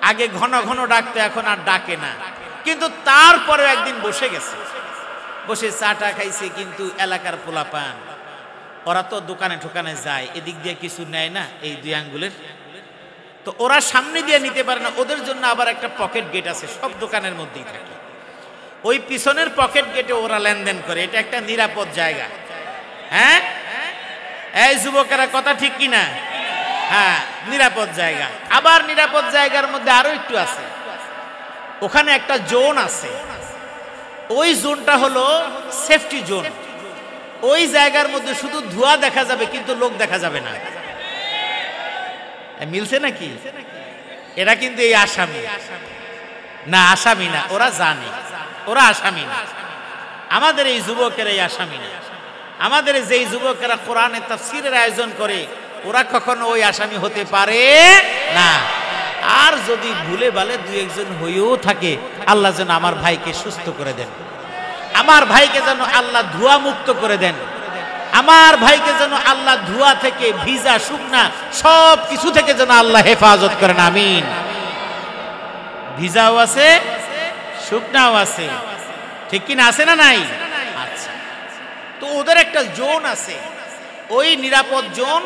আগে ঘন ঘন ডাকতো, এখন আর ডাকে না, কিন্তু তারপরে একদিন বসে গেছে, বসে চাটা খাইছে। কিন্তু এলাকার পোলাপান, ওরা তো দোকানে ঠোকানে যায়, এদিক দিয়ে কিছু নেয় না এই 2 আঙ্গুলের, তো ওরা সামনে দিয়ে নিতে পারে না, ওদের জন্য আবার একটা পকেট গেট আছে, সব দোকানের মধ্যেই থাকে। ওই পিছনের পকেট গেটে ওরা লেনদেন করে, এটা একটা নিরাপদ জায়গা। হ্যাঁ, এই যুবকেরা কথা ঠিক কিনা? হ্যাঁ, নিরাপদ জায়গা। আবার নিরাপদ জায়গার মধ্যে আরো একটু আছে, ওখানে একটা জোন আছে, ওই জোনটা হলো সেফটি জোন। ওই জায়গার মধ্যে শুধু ধোঁয়া দেখা যাবে, কিন্তু লোক দেখা যাবে না। মিলছে নাকি? এরা কিন্তু এই আসামি না, আসামি না, ওরা জানে ওরা আসামি না। আমাদের এই যুবকেরা এই আসামি না। আমাদের যেই যুবকেরা কোরআনে তাফসীরের আয়োজন করে, ওরা কখনো ওই আসামি হতে পারে না। আর যদি ভুলে বালে 2-1 হয়েও থাকে, আল্লাহ যেন আমার ভাইকে সুস্থ করে দেন, আমার ভাইকে যেন আল্লাহ ধোঁয়া মুক্ত করে দেন, আমার ভাইকে যেন আল্লাহ ধোঁয়া থেকে, ভিজা শুকনা সব কিছু থেকে যেন আল্লাহ হেফাজত করেন, আমিন। ভিজাও আছে, শুকনাও আছে, ঠিক কিনা? আছে না নাই? আচ্ছা, তো ওদের একটা জোন আছে, ওই নিরাপদ জোন,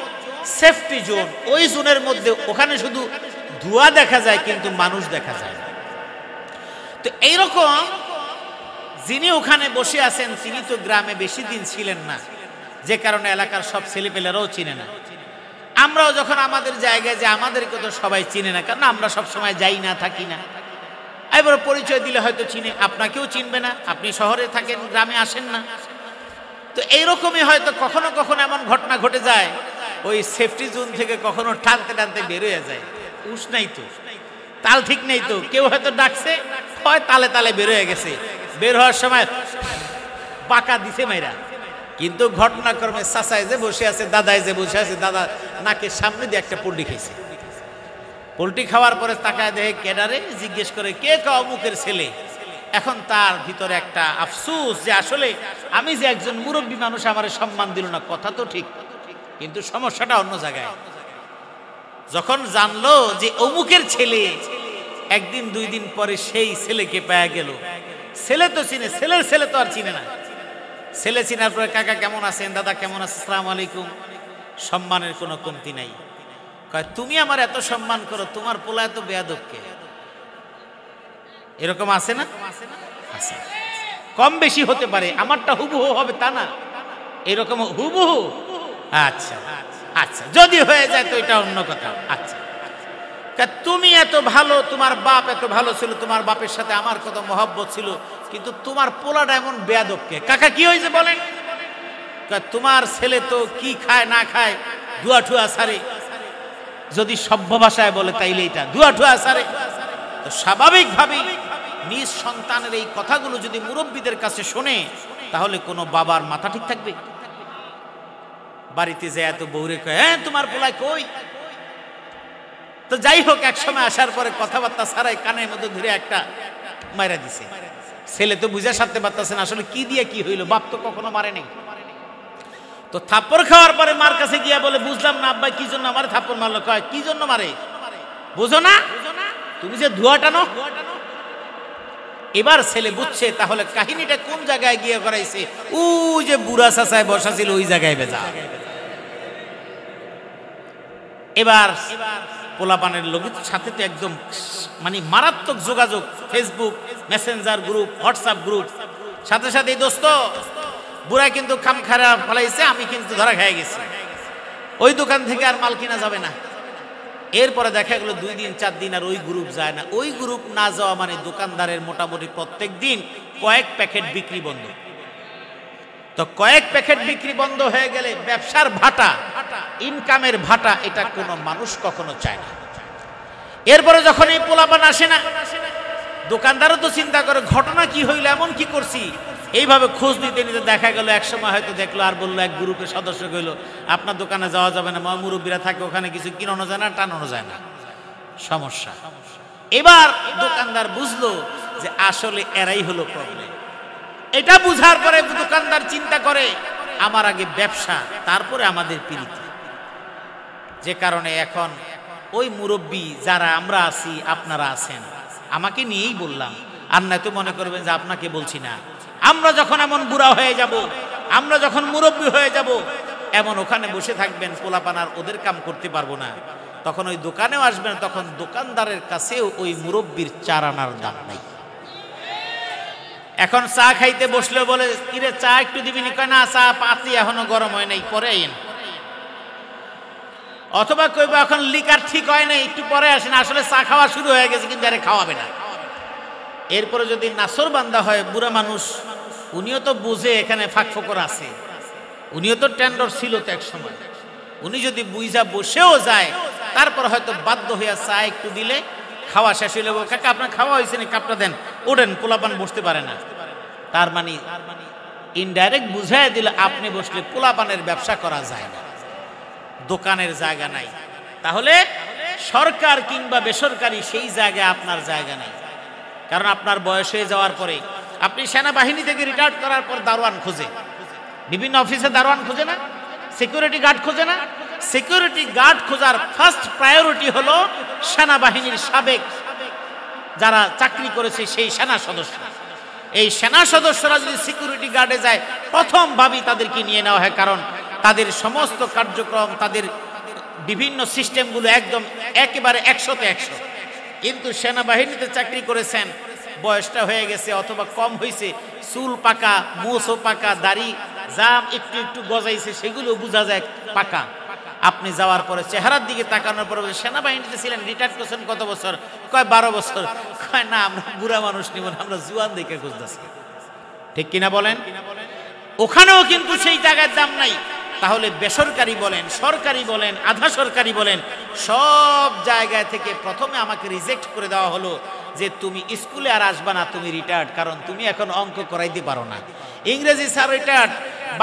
সেফটি জোন। ওই জোনের মধ্যে ওখানে শুধু ধোঁয়া দেখা যায়, কিন্তু মানুষ দেখা যায় না। তো এইরকম যিনি ওখানে বসে আছেন, তিনি তো গ্রামে বেশি দিন ছিলেন না, যে কারণে এলাকার সব ছেলেপেলেরাও চিনে না। আমরাও যখন আমাদের জায়গায় যে, আমাদেরকে তো সবাই চিনে না, কারণ আমরা সব সময় যাই না, থাকি না। এবার পরিচয় দিলে হয়তো চিনে, আপনাকেও চিনবে না, আপনি শহরে থাকেন, গ্রামে আসেন না। তো এইরকমই হয়তো কখনো কখনো এমন ঘটনা ঘটে যায়, ওই সেফটি জোন থেকে কখনো টানতে টানতে বের হয়ে যায়। উস নাই তো, তাল ঠিক নেই তো, কেউ হয়তো ডাকছে, হয় তালে তালে বের হয়ে গেছে, বের হওয়ার সময় পাকা দিছে মাইরা। কিন্তু ঘটনাক্রমে চাচায় যে বসে আছে, দাদায় যে বসে আছে, দাদা নাকের সামনে দিয়ে একটা পোল্ট্রি খাইছে। পোল্ট্রি খাওয়ার পরে তাকায় দেখে কেডারে, জিজ্ঞেস করে কে কাও মুখের ছেলে। এখন তার ভিতরে একটা আফসোস যে আসলে আমি যে একজন মুরব্বী মানুষ, আমার সম্মান দিল না। কথা তো ঠিক, কিন্তু সমস্যাটা অন্য জায়গায়। যখন জানলো যে অমুকের ছেলে, 1 দিন 2 দিন পরে সেই ছেলেকে পাওয়া গেল। ছেলে তো চিনে, ছেলের ছেলে তো আর চিনে না। ছেলে চিনার পরে কাকা কেমন আছেন, দাদা কেমন আছেন, আসসালামু আলাইকুম। সম্মানের কোনো কমতি নাই। কয় তুমি আমার এত সম্মান করো, তোমার পোলা এত বেয়াদব কে? এরকম আছে না? আছে। কম বেশি হতে পারে, আমারটা হুবহু হবে তা না, এরকম হুবহু। আচ্ছা আচ্ছা, যদি হয়ে যায় তো এটা অন্য কথা। আচ্ছা, তুমি এত ভালো, তোমার বাপ এত ভালো ছিল, তোমার বাপের সাথে আমার কত মহব্বত ছিল, কিন্তু তোমার পোলাটা এমন বেয়াদব কে? কাকা কি হয়েছে বলেন? তোমার ছেলে তো কি খায় না খায়, ধুয়া ঠুয়া সারে। যদি সভ্য ভাষায় বলে তাইলে এটা ধুয়া ঠুয়া সারে। তো স্বাভাবিকভাবেই নিজ সন্তানের এই কথাগুলো যদি মুরব্বীদের কাছে শোনে, তাহলে কোনো বাবার মাথা ঠিক থাকবে? বাড়িতে যায় এত বউরে কয়, হ্যাঁ তোমার পোলায় কই? তো যাই হোক, এক সময় আসার পরে কথাবার্তা ছাড়াই কানের মধ্যে ধরে একটা মাইরা দিছে। ছেলে তো বুঝে সারতে পারতেছে না আসলে কি দিয়ে কি হইলো, বাপ তো কখনো মারে নাই। তো থাপ্পড় খাওয়ার পরে মার কাছে গিয়া বলে, বুঝলাম না আব্বা কি জন্য আমারে থাপ্পড় মারলো। কয় কি জন্য মারে বুঝো না, তুমি যে ধোঁয়া টানো। এবার ছেলে বুঝছে তাহলে কাহিনীটা কোন জায়গায় গিয়ে করাইছে, ও যে বুড়া চাচায় বসা ছিল ওই জায়গায় ভেজা। এবার পোলাপানের লোকের সাথে তো একদম মানে মারাত্মক যোগাযোগ, Facebook Messenger group, WhatsApp group, সাথে সাথে দোস্ত বুড়া কিন্তু খাম খারাপ ফলাইছে, আমি কিন্তু ধরা খেয়ে গেছি, ওই দোকান থেকে আর মাল কিনা যাবে না। এরপরে দেখা গেল 2 দিন 4 দিন আর ওই গ্রুপ যায় না। ওই গ্রুপ না যাওয়া মানে দোকানদারের মোটামুটি প্রত্যেক দিন কয়েক প্যাকেট বিক্রি বন্ধ। তো কয়েক প্যাকেট বিক্রি বন্ধ হয়ে গেলে ব্যবসার ভাটা, ইনকামের ভাটা, এটা কোনো মানুষ কখনো চায় না। এরপরে যখন এই পোলাপান আসে না, দোকানদারও তো চিন্তা করে ঘটনা কি হইল, এমন কি করছি, এইভাবে খোঁজ নিতে নিতে দেখা গেল এক সময় হয়তো দেখলো আর বললো, এক গ্রুপের সদস্য কইল আপনার দোকানে যাওয়া যাবে না, মুরব্বীরা থাকে ওখানে, কিছু কিনানো যায় না, টানানো যায় না, সমস্যা। এবার দোকানদার বুঝলো যে আসলে এরাই হলো প্রবলেম। এটা বুঝার পরে দোকানদার চিন্তা করে আমার আগে ব্যবসা, তারপরে আমাদের প্রীতি। যে কারণে এখন ওই মুরব্বী যারা আমরা আছি, আপনারা আছেন, আমাকে নিয়েই বললাম, আর না তো মনে করবেন যে আপনাকে বলছি না। আমরা যখন এমন বুড়া হয়ে যাব, আমরা যখন মুরব্বী হয়ে যাব, এমন ওখানে বসে থাকবেন, পোলাপানার ওদের কাম করতে পারবো না, তখন ওই দোকানেও আসবেন, তখন দোকানদারের কাছেও ওই মুরব্বীর 4 আনার দাম নাই। এখন চা খাইতে বসলে বলে, কিরে চা একটু দিবি নি? কয় না, চা পাতি এখনো গরম হয় নাই, পরে আইন। অথবা কইবা এখন লিকার ঠিক হয় নাই, একটু পরে আসেন, আসলে চা খাওয়া শুরু হয়ে গেছে কিন্তু আরে খাওয়াবে না। এরপরে যদি নাসর বান্দা হয়, বুড়া মানুষ, উনিও তো বুঝে এখানে ফাঁকফোকর আছে, উনিও তো টেন্ডর ছিল তো এক সময়, উনি যদি বুঝা বসেও যায়, তারপর হয়তো বাধ্য হইয়া চা একটু দিলে, খাওয়া শেষ হইলে কাকা আপনার খাওয়া হয়েছে না, কাপটা দেন, ওঠেন, পোলাপান বসতে পারে না। তার মানে ইনডাইরেক্ট বুঝাই দিলে আপনি বসলে পোলাপানের ব্যবসা করা যায় না, দোকানের জায়গা নাই। তাহলে সরকার কিংবা বেসরকারি সেই জায়গায় আপনার জায়গা নেই, কারণ আপনার বয়স হয়ে যাওয়ার পরে, আপনি সেনাবাহিনী থেকে রিটায়ার্ড করার পর দারোয়ান খোঁজে, বিভিন্ন অফিসে দারোয়ান খোঁজে না, সিকিউরিটি গার্ড খোঁজে না। সিকিউরিটি গার্ড খোঁজার ফার্স্ট প্রায়োরিটি হলো সেনাবাহিনীর সাবেক যারা চাকরি করেছে সেই সেনা সদস্য। এই সেনা সদস্যরা যদি সিকিউরিটি গার্ডে যায়, প্রথম ভাবি তাদেরকে নিয়ে নেওয়া হয়, কারণ তাদের সমস্ত কার্যক্রম, তাদের বিভিন্ন সিস্টেমগুলো একদম একেবারে 100তে 100। কিন্তু সেনাবাহিনীতে চাকরি করেছেন, বয়সটা হয়ে গেছে অথবা কম হয়েছে, চুল পাকা, মুছও পাকা, দাড়ি জাম একটু একটু গজাইছে, সেগুলো বোঝা যায় পাকা। আপনি যাওয়ার পরে চেহারার দিকে তাকানোর পরে সেনাবাহিনীতে ছিলেন, রিটায়ার করছেন কত বছর? কয় 12 বছর। কয় না, আমরা বুড়া মানুষ নিব না, আমরা জুয়ান দেখে খুঁজতেছি। ঠিক কিনা বলেন? ওখানেও কিন্তু সেই টাকার দাম নাই। তাহলে বেসরকারি বলেন, সরকারি বলেন, আধা সরকারি বলেন, সব জায়গা থেকে প্রথমে আমাকে রিজেক্ট করে দেওয়া হলো যে তুমি স্কুলে আর আসবা না, তুমি রিটায়ার্ড, কারণ তুমি এখন অঙ্ক করাইতে পারো না। ইংরেজি sir retired,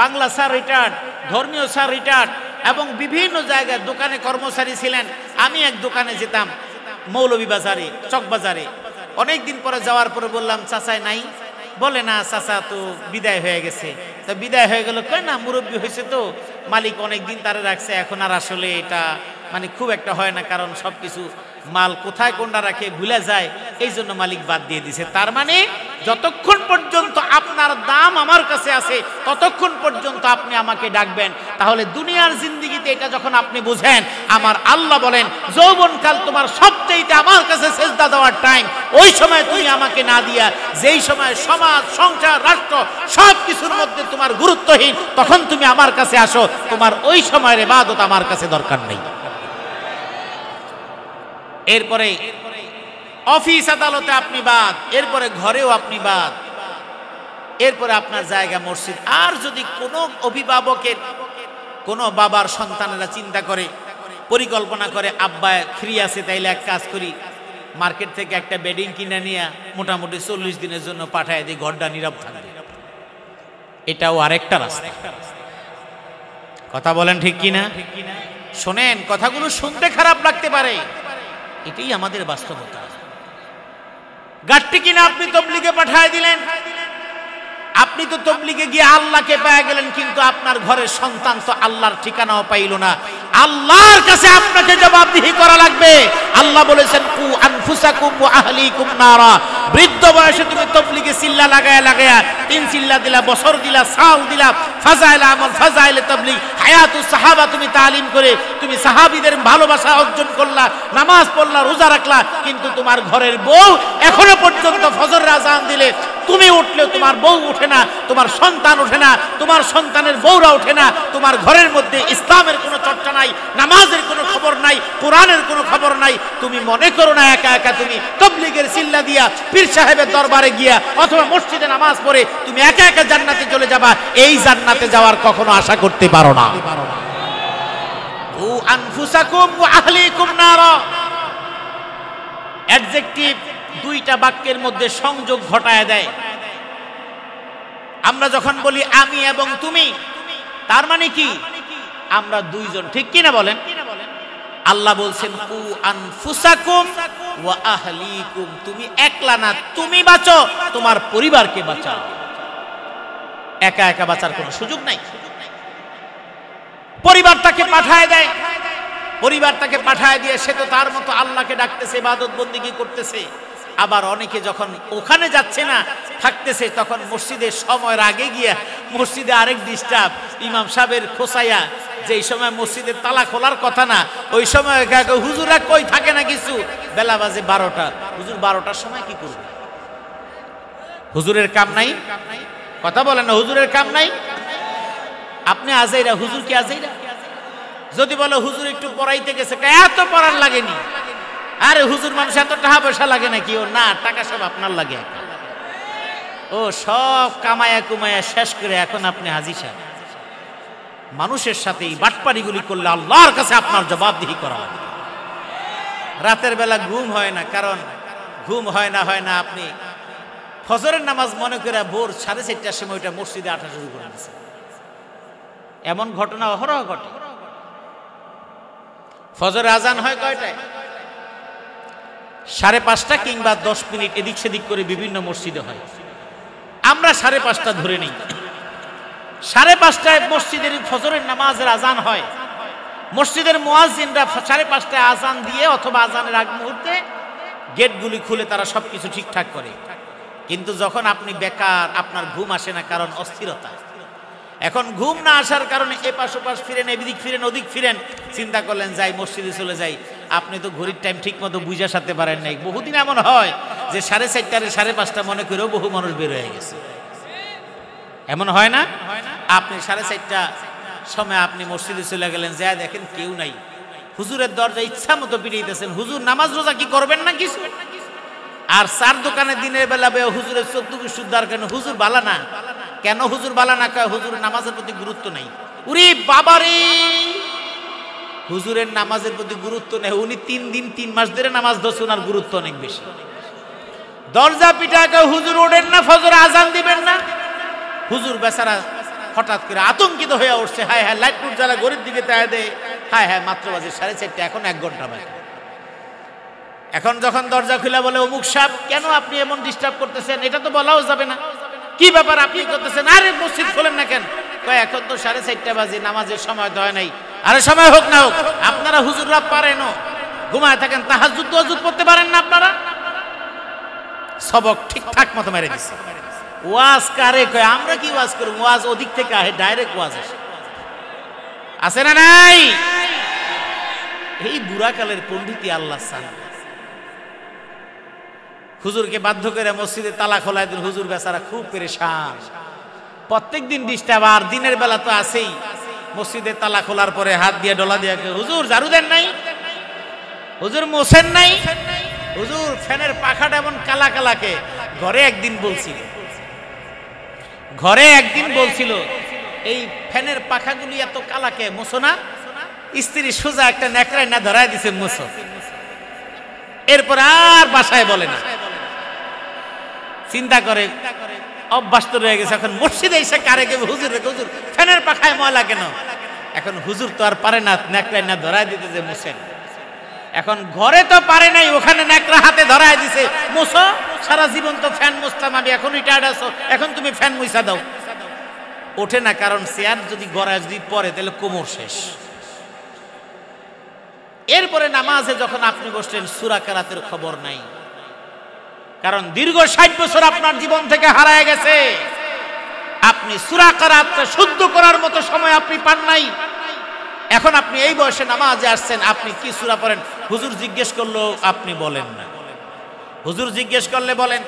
Bangla sir retired, ধর্মীয় স্যার রিটায়ার্ড, এবং বিভিন্ন জায়গায় দোকানে কর্মচারী ছিলেন। আমি এক দোকানে যেতাম, মৌলভীবাজারে, চকবাজারে। অনেকদিন পরে যাওয়ার পরে বললাম, চাচাই নাই? বলে না, চাচা তো বিদায় হয়ে গেছে। তো বিদায় হয়ে গেল, কয় না মুরব্বী হয়েছে তো, মালিক অনেকদিন তারে রাখছে, এখন আর আসলে এটা মানে খুব একটা হয় না, কারণ সবকিছু মাল কোথায় কোনটা রাখে ভুলে যায়, এই জন্য মালিক বাদ দিয়ে দিছে। তার মানে যতক্ষণ পর্যন্ত আপনার দাম আমার কাছে আছে, ততক্ষণ পর্যন্ত আপনি আমাকে ডাকবেন। তাহলে দুনিয়ার জিন্দেগিতে এটা যখন আপনি বুঝেন, আমার আল্লাহ বলেন যৌবনকাল তোমার সবচেয়ে আমার কাছে সেজদা দেওয়ার টাইম, ওই সময় তুমি আমাকে না দিয়া যেই সময় সমাজ, সংসার, রাষ্ট্র সব কিছুর মধ্যে তোমার গুরুত্বহীন, তখন তুমি আমার কাছে আসো, তোমার ওই সময়ের ইবাদত আমার কাছে দরকার নেই। এরপরে অফিস আদালতে আপনি বাদ, এরপরে ঘরেও আপনি বাদ, এরপরে আপনার জায়গা মসজিদ। আর যদি কোনো অভিভাবকের, কোনো বাবার সন্তানেরা চিন্তা করে, পরিকল্পনা করে, আব্বা ফ্রি আছে, তাইলে এক কাজ করি, মার্কেট থেকে একটা বেডিং কিনে নিয়ে মোটামুটি 40 দিনের জন্য পাঠায় দিই, ঘরটা নীরব থাকবে, এটাও আরেকটা রাস্তা। কথা বলেন ঠিক কিনা? শোনেন, কথাগুলো শুনতে খারাপ লাগতে পারে, এটাই আমাদের বাস্তবতা। গাড়টি কিনা আপনি তবলিগে পাঠিয়ে দিলেন, আপনি তো তবলিগে গিয়ে আল্লাহকে পেয়ে গেলেন, কিন্তু আপনার ঘরের সন্তান তো আল্লাহর ঠিকানাও পাইল না। আল্লাহর কাছে আপনাকে জবাবদিহি করা লাগবে। আল্লাহ বলেছেন কু আনফুসাকুম ওয়া আহলিকুম নারা। বৃদ্ধ বয়সে তুমি তবলিগে চিল্লা লাগায়া লাগায়া 3 চিল্লা দিলা, বছর দিলা, সাল দিলা, ফাজাইল আমল, ফাজাইল তাবলীগ, হায়াতুস সাহাবা তুমি তালিম করে তুমি সাহাবীদের ভালোবাসা অর্জন করলা, নামাজ পড়লা, রোজা রাখলা, কিন্তু তোমার ঘরের বউ এখনো পর্যন্ত ফজরের আযান দিলে তুমি উঠলে তোমার বউ ওঠে না, তোমার সন্তান ওঠে না, তোমার সন্তানের বউরা ওঠে না। তোমার ঘরের মধ্যে ইসলামের কোনো চর্চা নাই, নামাজের কোনো খবর নাই, কোরআনের কোনো খবর নাই। তুমি মনে করো না একা একা তুমি তাবলীগের চিল্লা দিয়া পীর সাহেবের দরবারে গিয়া অথবা মসজিদে নামাজ পড়ে তুমি একা একা জান্নাতে চলে যাবা। এই জান্নাতে যাওয়ার কখনো আশা করতে পারো না। ও আনফুসাকুম ওয়া আহলিকুম নারা, অ্যাডজেক্টিভ দুইটা বাক্যের মধ্যে সংযোগ ঘটায় দেয়। আমরা যখন বলি আমি এবং তুমি, তার মানে কি আমরা দুইজন, ঠিক কি না বলেন? আল্লাহ বলছেন কু আনফুসাকুম ওয়া আহলিকুম, তুমি একলা না, তুমি বাঁচো, তোমার পরিবারকে বাঁচাও। একা একা বাঁচার কোনো সুযোগ নাই। পরিবার তাকে পাঠায় দেয়, পরিবার তাকে পাঠায় দিয়ে সে তো তার মতো আল্লাহকে ডাকতেছে, ইবাদত বন্দেগী করতেছে। আবার অনেকে যখন ওখানে যাচ্ছে না, থাকতেছে, তখন মসজিদের সময়ের আগে গিয়া মসজিদে আরেক ডিস্টার্ব, ইমাম সাহেবের খোসাইয়া, যেই সময় মসজিদের তালা খোলার কথা না, ওই সময় হুজুরা কই থাকে না কিছু, বেলা বাজে 12টা। হুজুর 12টার সময় কি করবে? হুজুরের কাম নাই? কথা বলেন না, হুজুরের কাম নাই? আপনি আজাইরা, হুজুর কি আজাইরা? যদি বলো হুজুর একটু পড়াইতে গেছে, এত পড়ার লাগেনি। আরে হুজুর মানুষ এত টাকা পয়সা লাগে নাকি? ও না, টাকা সব আপনার লাগে। ও সব কামায়া কুমায়া শেষ করে এখন আপনি হাজী সাহেব। মানুষের সাথে এই বাটপাড়িগুলি করলে আল্লাহর কাছে আপনার জবাবদিহি করা হবে। রাতের বেলা ঘুম হয় না, কারণ ঘুম হয় না আপনি ফজরের নামাজ মনে করে ভোর 4:30টার সময় ওইটা মসজিদে আঠা শুরু করে দিয়েছে। এমন ঘটনা অহরহ ঘটে। ফজরের আজান হয় কয়টায়? 5:30 কিংবা 10 মিনিট এদিক সেদিক করে বিভিন্ন মসজিদে হয়। আমরা 5:30 ধরে নেই। 5:30টায় মসজিদের ফজরের নামাজের আজান হয়। মসজিদের মুয়াজ্জিনরা 5:30টায় আজান দিয়ে অথবা আজানের আগ মুহূর্তে গেটগুলি খুলে তারা সবকিছু ঠিকঠাক করে। কিন্তু যখন আপনি বেকার, আপনার ঘুম আসে না, কারণ অস্থিরতা। এখন ঘুম না আসার কারণে এপাশ ওপাশ ফিরেন, এদিক ফিরেন, ওদিক ফিরেন, চিন্তা করলেন যাই মসজিদে চলে যাই। আপনি তো ঘড়ির টাইম ঠিক মতো বুঝা সারতে পারেন নাই। বহুদিন এমন হয় যে 4:30 5:30 মনে করেও বহু মানুষ বের হয়ে গেছে। এমন হয় না? আপনি 4:30 সময় আপনি মসজিদে চলে গেলেন, যা দেখেন কেউ নাই। হুজুরের দরজা ইচ্ছা মতো পিড়াইতেছেন, হুজুর নামাজ রোজা কি করবেন না কিছু? আর 4 দোকানে দিনের বেলা হুজুরের 14 শুদ্ধার কেন? হুজুর বালা না। কেন হুজুর বালা না? কয় হুজুর নামাজের প্রতি গুরুত্ব নাই। উরি বাবারে, হুজুরের নামাজের প্রতি গুরুত্ব নেই। উনি 3 দিন 3 মাস ধরে নামাজ ধরছে, ওনার গুরুত্ব অনেক বেশি। দরজা পিটায় কয় হুজুর ওঠেন না, ফজর আজান দিবেন না। হুজুর বেচারা হঠাৎ করে আতঙ্কিত হয়ে উঠছে। হায় হায়, লাইট টুট জ্বালা ঘড়ির দিকে তায় দেয়। হায় হায়, মাত্র বাজে 4:30, এখন 1 ঘন্টা বাকি। এখন যখন দরজা খুলে বলে অমুক সাহেব, কেন আপনি এমন ডিস্টার্ব করতেছেন? এটা তো বলাও যাবে না। কি ব্যাপার আপনি করতেছেন? আরে মসজিদ খোলেন না কেন? কয় এখন তো 4:30 বাজে, নামাজের সময় তো হয় নাই। আরে সময় হোক না হোক, আপনারা হুজুররা পারেন, ঘুমায় থাকেন, তাহাজ্জুদ তাহাজ্জুদ পড়তে পারেন না আপনারা? সবক ঠিকঠাক মতো মেরে দিচ্ছে। ওয়াজ কারে কয়? আমরা কি ওয়াজ করব? ওয়াজ ওদিক থেকে আহে, ডাইরেক্ট ওয়াজ আসে না নাই? এই বুড়াকালের পণ্ডিতি আল্লাহ সালাম। হুজুরকে বাধ্য করে মসজিদে তালা খোলায় দিন। হুজুর বেচারা খুব পেরেশান, প্রত্যেকদিন ডিস্টার্ব। আর দিনের বেলা তো আছেই। মসজিদে তালা খোলার পরে হাত দিয়ে ডলা দিয়ে, হুজুর ঝাড়ু দেন নাই, হুজুর মোছেন নাই, হুজুর ফ্যানের পাখাটা এমন কালা কালাকে। ঘরে একদিন বলছিল এই ফ্যানের পাখাগুলি এত কালাকে মোছো না? স্ত্রী সোজা একটা নেকড়ায় না ধরায় দিছে, মোছো। এরপর আর বাসায় বলে না। চিন্তা করে অভ্যাস তো রয়ে গেছে। এখন মসজিদে এসে কারে কে হুজুর হুজুর ফ্যানের পাখায় ময়লা কেন? এখন হুজুর তো আর পারে না নেকড়ায় না ধরায় দিতে যে মোছেন। এখন ঘরে তো পারে নাই, ওখানে নেকড়া হাতে ধরায় দিছে, মোছো। সারা জীবন তো ফ্যান মুছলাম আমি, এখনই টায়ার্ড আছো, এখন তুমি ফ্যান মুছা দাও। ওঠে না, কারণ চেয়ার যদি গড়ায় যদি পড়ে তাহলে কোমর শেষ। এরপরে নামাজে যখন আপনি বসলেন সূরা কেরাতের খবর নাই, কারণ দীর্ঘ 60 বছর আপনার জীবন থেকে হারায় গেছে। আপনি সূরা কেরাতটা শুদ্ধ করার মতো সময় আপনি পান নাই। এখন আপনি এই বয়সে নামাজে আসছেন, আপনি কি সূরা পড়েন? হুজুর জিজ্ঞেস করলো আপনি বলেন না। হুজুর জিজ্ঞেস করলে বলেন,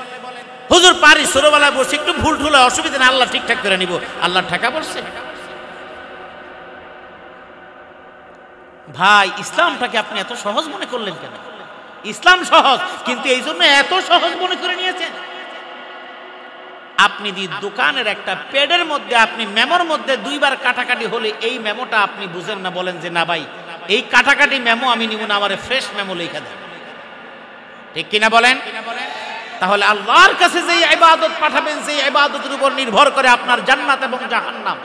হুজুর পারি ছোটবেলায় বসে একটু ভুল ঠুল অসুবিধা নেই, আল্লাহ ঠিকঠাক করে নিব। আল্লাহ ঠেকা বলছে? ভাই ইসলামটাকে আপনি এত সহজ মনে করলেন কেন? ইসলাম সহজ, কিন্তু এই জন্য এত সহজ মনে করে নিয়েছেন। আপনি দি দোকানের একটা পেডের মধ্যে আপনি মেমোর মধ্যে 2 বার কাটাকাটি হলে এই মেমোটা আপনি বুঝেন না, বলেন যে না ভাই এই কাটাকাটি মেমো আমি নিব না, আমারে ফ্রেশ মেমো লেখা দেন, ঠিক কিনা বলেন? তাহলে আল্লাহর কাছে যে ইবাদত পাঠাবেন, সেই ইবাদতের উপর নির্ভর করে আপনার জান্নাত এবং জাহান্নাম।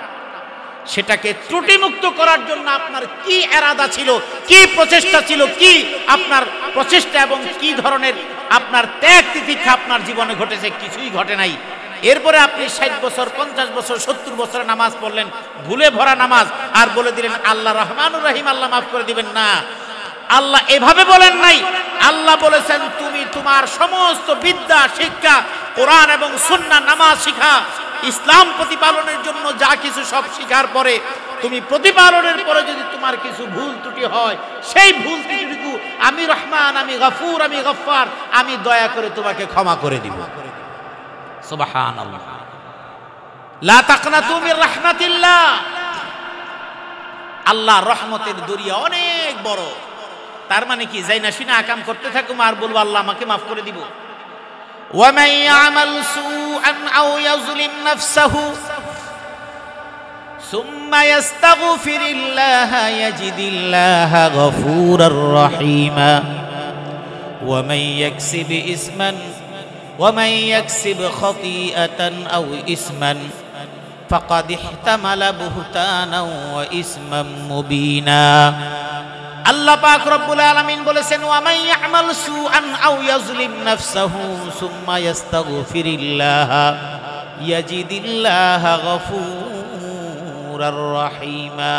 সেটাকে ত্রুটিমুক্ত করার জন্য আপনার কি ইরাদা ছিল, কি প্রচেষ্টা ছিল, কি আপনার প্রচেষ্টা এবং কি ধরনের আপনার ত্যাগ তিতিক্ষা আপনার জীবনে ঘটেছে? কিছুই ঘটে নাই। এরপরে আপনি 60 বছর 50 বছর 70 বছরের নামাজ পড়লেন, ভুলে ভরা নামাজ, আর বলে দিলেন আল্লাহ রহমানুর রহিম, আল্লাহ মাফ করে দিবেন। না, আল্লাহ এভাবে বলেন নাই। আল্লাহ বলেছেন তুমি তোমার সমস্ত বিদ্যা শিক্ষা, কোরআন এবং সুন্নাহ, নামাজ শিখা, ইসলাম প্রতিপালনের জন্য যা কিছু সব শিখার পরে তুমি প্রতিপালনের পরে যদি তোমার কিছু ভুল ত্রুটি হয়, সেই ভুল ত্রুটিটুকু আমি রহমান, আমি গফুর, আমি গফফার, আমি দয়া করে তোমাকে ক্ষমা করে দিব। সুবহানাল্লাহ। লা তাকনাতু মির রাহমাতিল্লাহ। আল্লাহর রহমতের দরিয়া অনেক বড়। তার মানে কি যাই না শুনে আকাম করতে থাকুম আর বলবো আল্লাহ আমাকে মাফ করে দিব? وَمَن يَعْمَلْ سُوءًا أَوْ يَظْلِمْ نَفْسَهُ ثُمَّ يَسْتَغْفِرِ اللَّهَ يَجِدِ اللَّهَ غَفُورًا رَّحِيمًا وَمَن يَكْسِبْ خَطِيئَةً أَوْ إِثْمًا فَقَدِ احْتَمَلَ بُهْتَانًا وَإِثْمًا مُّبِينًا। আল্লাহ পাক রব্বুল আলামিন বলেছেন ওয়ামান ইয়ামাল সুআন আও ইয়াজলিম নাফসাহু সুম্মা ইস্তাগফিরিল্লাহ ইয়াজিদিল্লাহ গফুরার রহিমা।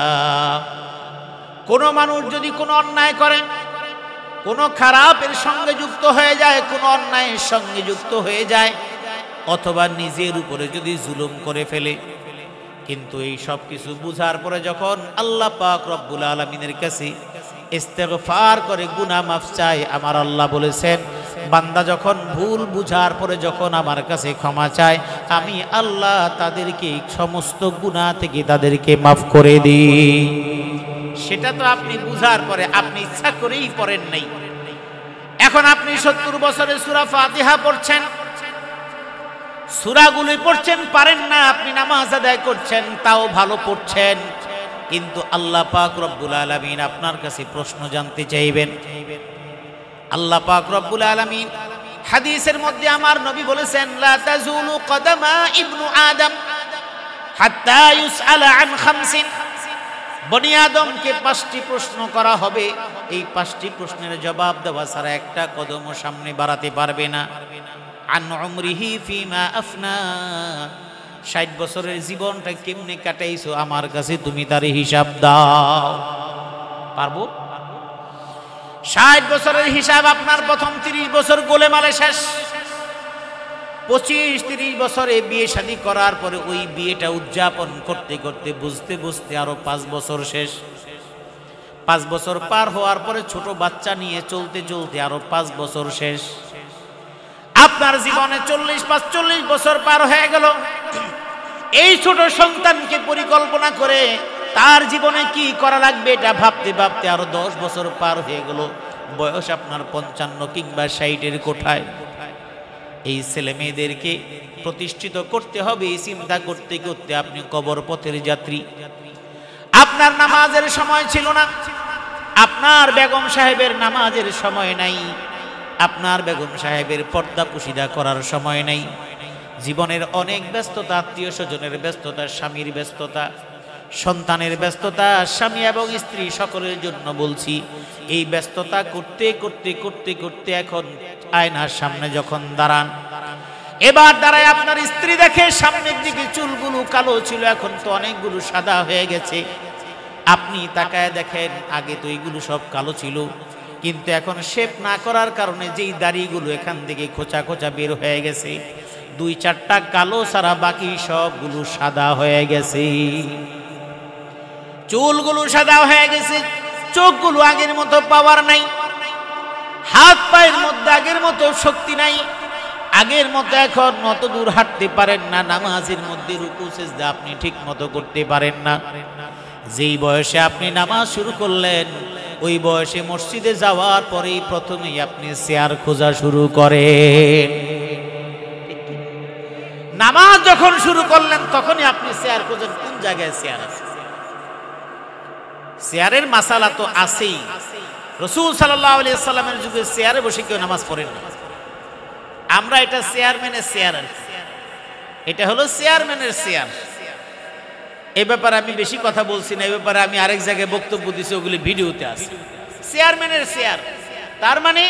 কোন মানুষ যদি কোনো অন্যায় করে, কোন খারাপের সঙ্গে যুক্ত হয়ে যায়, কোন অন্যায়ের সঙ্গে যুক্ত হয়ে যায়, অথবা নিজের উপরে যদি জুলুম করে ফেলে, কিন্তু এই সব কিছু বুঝার পরে যখন আল্লাহ পাক রব্বুল আলামিনের কাছে ইস্তেগফার করে গুনাহ মাফ চায়, আমার আল্লাহ বলেছেন বান্দা যখন ভুল বুঝার পরে যখন আমার কাছে ক্ষমা চায়, আমি আল্লাহ তাদেরকে সমস্ত গুনাহ থেকে তাদেরকে মাফ করে দিই। সেটা তো আপনি বুঝার পরে আপনি ইচ্ছা করেই পড়েন নাই। এখন আপনি 70 বছরের সূরা ফাতিহা পড়ছেন, সূরাগুলি পড়ছেন, পারেন না, আপনি নামাজ আদায় করছেন, তাও ভালো পড়ছেন, কিন্তু আল্লাহ পাক রব্বুল আলামিন আপনার কাছে প্রশ্ন জানতে চাইবেন। আল্লাহ পাক রব্বুল আলামিন হাদিসের মধ্যে আমার নবী বলেছেন লা তাজুলু কদামা ইবনু আদম হাত্তা ইউসআলা আন খামসিন। বনি আদমকে 5টি প্রশ্ন করা হবে, এই 5টি প্রশ্নের জবাব দেওয়া ছাড়া একটা কদমও সামনে বাড়াতে পারবে না। আন উমরিহি ফিমা আফনা, 60 বছরের জীবনটা কেমনে কাটাইছো আমার কাছে তুমি তার হিসাব দাও। পারবো? 60 বছরের হিসাব আপনার প্রথম 30 বছর গোলেমালে শেষ। 25-30 বছরে বিয়ে শাদী করার পরে ওই বিয়েটা উদযাপন করতে করতে বুঝতে বুঝতে আরো 5 বছর শেষ। 5 বছর পার হওয়ার পরে ছোট বাচ্চা নিয়ে চলতে চলতে আরো 5 বছর শেষ। আপনার জীবনে 40-45 বছর পার হয়ে গেল। এই ছোট সন্তানকে পরিকল্পনা করে তার জীবনে কি করা লাগবে এটা ভাবতে ভাবতে আরো 10 বছর পার হয়ে গেল। বয়স আপনার 55 কিংবা 60-এর কোঠায়। এই ছেলে মেয়েদেরকে প্রতিষ্ঠিত করতে হবে, এই চিন্তা করতে করতে আপনি কবর পথের যাত্রী। আপনার নামাজের সময় ছিল না, আপনার বেগম সাহেবের নামাজের সময় নাই, আপনার বেগম সাহেবের পর্দা পুশিদা করার সময় নাই। জীবনের অনেক ব্যস্ততা, আত্মীয় স্বজনের ব্যস্ততা, স্বামীর ব্যস্ততা, সন্তানের ব্যস্ততা, স্বামী এবং স্ত্রী সকলের জন্য বলছি, এই ব্যস্ততা করতে করতে করতে করতে এখন আয়নার সামনে যখন দাঁড়ান, এবার দাঁড়ায় আপনার স্ত্রী দেখে সামনের দিকে চুলগুলো কালো ছিল, এখন তো অনেকগুলো সাদা হয়ে গেছে। আপনি তাকায় দেখেন আগে তো এইগুলো সব কালো ছিল, কিন্তু এখন শেপ না করার কারণে যেই দাড়িগুলো এখান থেকে খোঁচা খোঁচা বের হয়ে গেছে, 2-4টা কালো ছাড়া বাকি সবগুলো সাদা হয়ে গেছে। চুলগুলো সাদা হয়ে গেছে, চোখগুলো আগের মতো পাওয়ার নাই, হাত পায়ের মধ্যে আগের মতো শক্তি নাই, আগের মতো এখন অত দূর হাঁটতে পারেন না, নামাজের মধ্যে রুকু সিজদা আপনি ঠিক মতো করতে পারেন না। যেই বয়সে আপনি নামাজ শুরু করলেন, ওই বয়সে মসজিদে যাওয়ার পরেই প্রথমেই আপনি চেয়ার খোঁজা শুরু করেন। নামাজ যখন শুরু করলেন তখনই আপনি চেয়ার খোঁজেন, কোন জায়গায় চেয়ার আছে। চেয়ারের মাসালা তো আছেই। রাসূল সাল্লাল্লাহু আলাইহি ওয়াসাল্লামের যুগে চেয়ারে বসে কেউ নামাজ পড়েন না। আমরা এটা চেয়ারম্যানের চেয়ার, এটা হলো চেয়ারম্যানের চেয়ার। এই ব্যাপারে আমি বেশি কথা বলছি না, এই ব্যাপারে আমি আরেক জায়গায় বক্তব্য দিছি, ওগুলি ভিডিওতে আছে। চেয়ারম্যানের চেয়ার তার মানে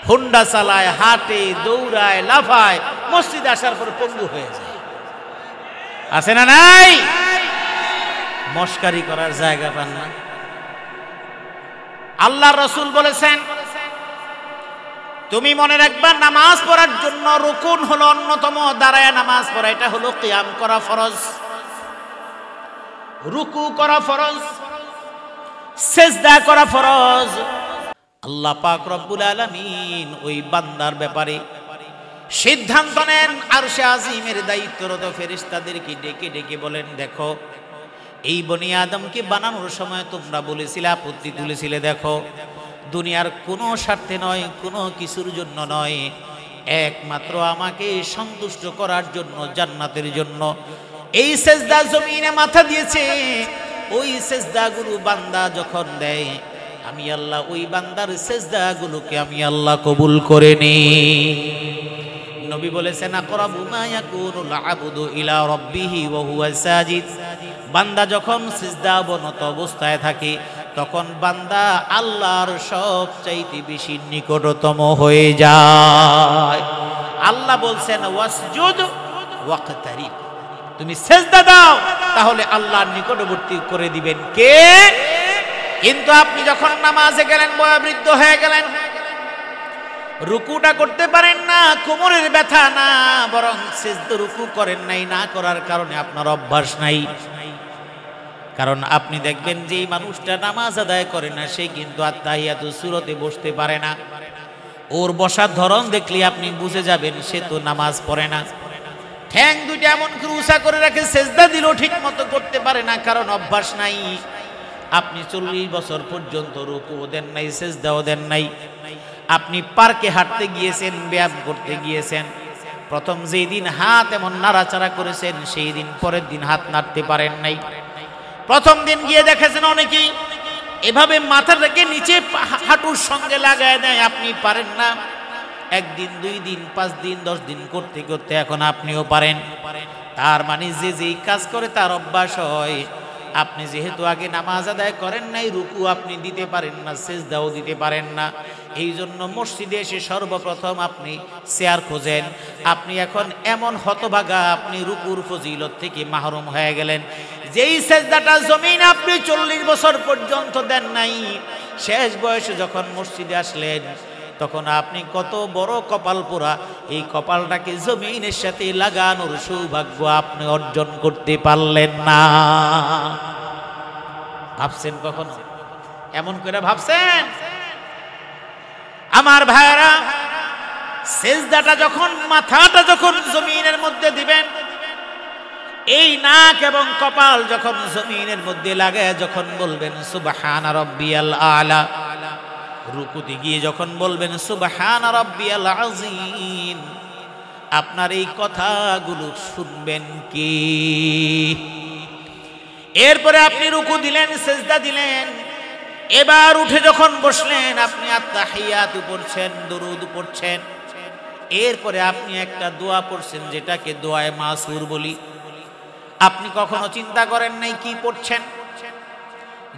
হোন্ডা চালায়, হাঁটে, দৌড়ায়, লাফায়, মসজিদে আসার পর পঙ্গু হয়ে যায়। আছে না নাই? মস্কারি করার জায়গা পান না। আল্লাহর রাসূল বলেছেন, তুমি মনে রাখবা নামাজ পড়ার জন্য রুকুন হলো অন্যতম, দাঁড়ায় নামাজ পড়া এটা হলো কিয়াম করা ফরজ, রুকু করা ফরজ, সিজদা করা ফরজ। আল্লাহ পাক রব্বুল আলামিন ওই বান্দার ব্যাপারে সিদ্ধান্ত নেন, আরশে আজিমের দায়িত্বরত ফেরেশতাদেরকে ডেকে ডেকে বলেন, দেখো এই বনি আদমকে বানানোর সময় তোমরা বলেছিলে, আপত্তি তুলেছিলে, দেখো দুনিয়ার কোনো স্বার্থে নয়, কোনো কিছুর জন্য নয়, একমাত্র আমাকে সন্তুষ্ট করার জন্য, জান্নাতের জন্য এই সেজদা জমিনে মাথা দিয়েছে। ওই সেজদাগুলো বান্দা যখন দেয়, আমি আল্লাহ ওই বান্দার সেজদাগুলোকে আমি আল্লাহ কবুল করে নিই। নবী বলেছেন, আকরাবু মা ইয়াকুনুল আবদু ইলা রাব্বিহি ওয়া হুয়া সাজিদ। বান্দা যখন সিজদা অবনত অবস্থায় থাকে, তখন বান্দা আল্লাহর সবচাইতে বেশি নিকটতম হয়ে যায়। আল্লাহ বলছেন, ওয়াসজুদ ওয়াকতারিব, তুমি সিজদা দাও, তাহলে আল্লাহর নিকটবর্তী করে দিবেন কে? কিন্তু আপনি যখন নামাজে গেলেন, বয়োবৃদ্ধ হয়ে গেলেন, রুকুটা করতে পারেন না, কোমরের ব্যথা না, বরং সিজদা রুকু করেন নাই, না করার কারণে আপনার অভ্যাস নাই। কারণ আপনি দেখবেন যে মানুষটা নামাজ আদায় করে না, সে কিন্তু আত্তাহিয়াতুস সূরাতে বসতে পারে না। ওর বসার ধরন দেখলে আপনি বুঝে যাবেন সে তো নামাজ পড়ে না। ঠ্যাং দুইটা এমন করে উঁচা করে রাখে, সিজদা দিলেও ঠিক মতো করতে পারে না, কারণ অভ্যাস নাই। আপনি 40 বছর পর্যন্ত রুকুও দেন নাই, সিজদাও দেন নাই। আপনি পার্কে হাঁটতে গিয়েছেন, ব্যায়াম করতে গিয়েছেন, প্রথম যেই দিন হাত এমন নাড়াচাড়া করেছেন, সেই দিন পরের দিন হাত নাড়তে পারেন নাই। প্রথম দিন গিয়ে দেখেছেন অনেকেই এভাবে মাথা রেখে নিচে হাঁটুর সঙ্গে লাগায় দেয়, আপনি পারেন না। 1 দিন, 2 দিন, 5 দিন, 10 দিন করতে করতে এখন আপনিও পারেন। তার মানে যে যেই কাজ করে তার অভ্যাস হয়। আপনি যেহেতু আগে নামাজ আদায় করেন নাই, রুকু আপনি দিতে পারেন না, সিজদাও দিতে পারেন না, এই জন্য মসজিদে এসে সর্বপ্রথম আপনি চেয়ার খোঁজেন। আপনি এখন এমন হতভাগা, আপনি রুকুর ফজিলত থেকে মাহরুম হয়ে গেলেন। যেই সিজদাটা জমিন আপনি 40 বছর পর্যন্ত দেন নাই, শেষ বয়সে যখন মসজিদে আসলেন, তখন আপনি কত বড় কপাল পোড়া, এই কপালটাকে জমিনের সাথে লাগানোর সৌভাগ্য আপনি অর্জন করতে পারলেন না। ভাবছেন কখনো? এমন করে ভাবছেন? আমার ভাইরা, সিজদাটা যখন, মাথাটা যখন জমিনের মধ্যে দিবেন, এই নাক এবং কপাল যখন জমিনের মধ্যে লাগায় যখন বলবেন সুবহানা রাব্বিয়াল আলা, রুকুতে গিয়ে যখন বলবেন সুবহানা রাব্বিয়াল আযীম, আপনার এই কথাগুলো শুনবেন কি? এরপরে আপনি রুকু দিলেন, সিজদা দিলেন, এবার উঠে যখন বসলেন, আপনি আত্তাহিয়াতু পড়ছেন, দুরুদ পড়ছেন, এরপরে আপনি একটা দোয়া পড়ছেন যেটাকে দোয়ায়ে মাসুর বলি। আপনি কখনো চিন্তা করেন নাই কি পড়ছেন?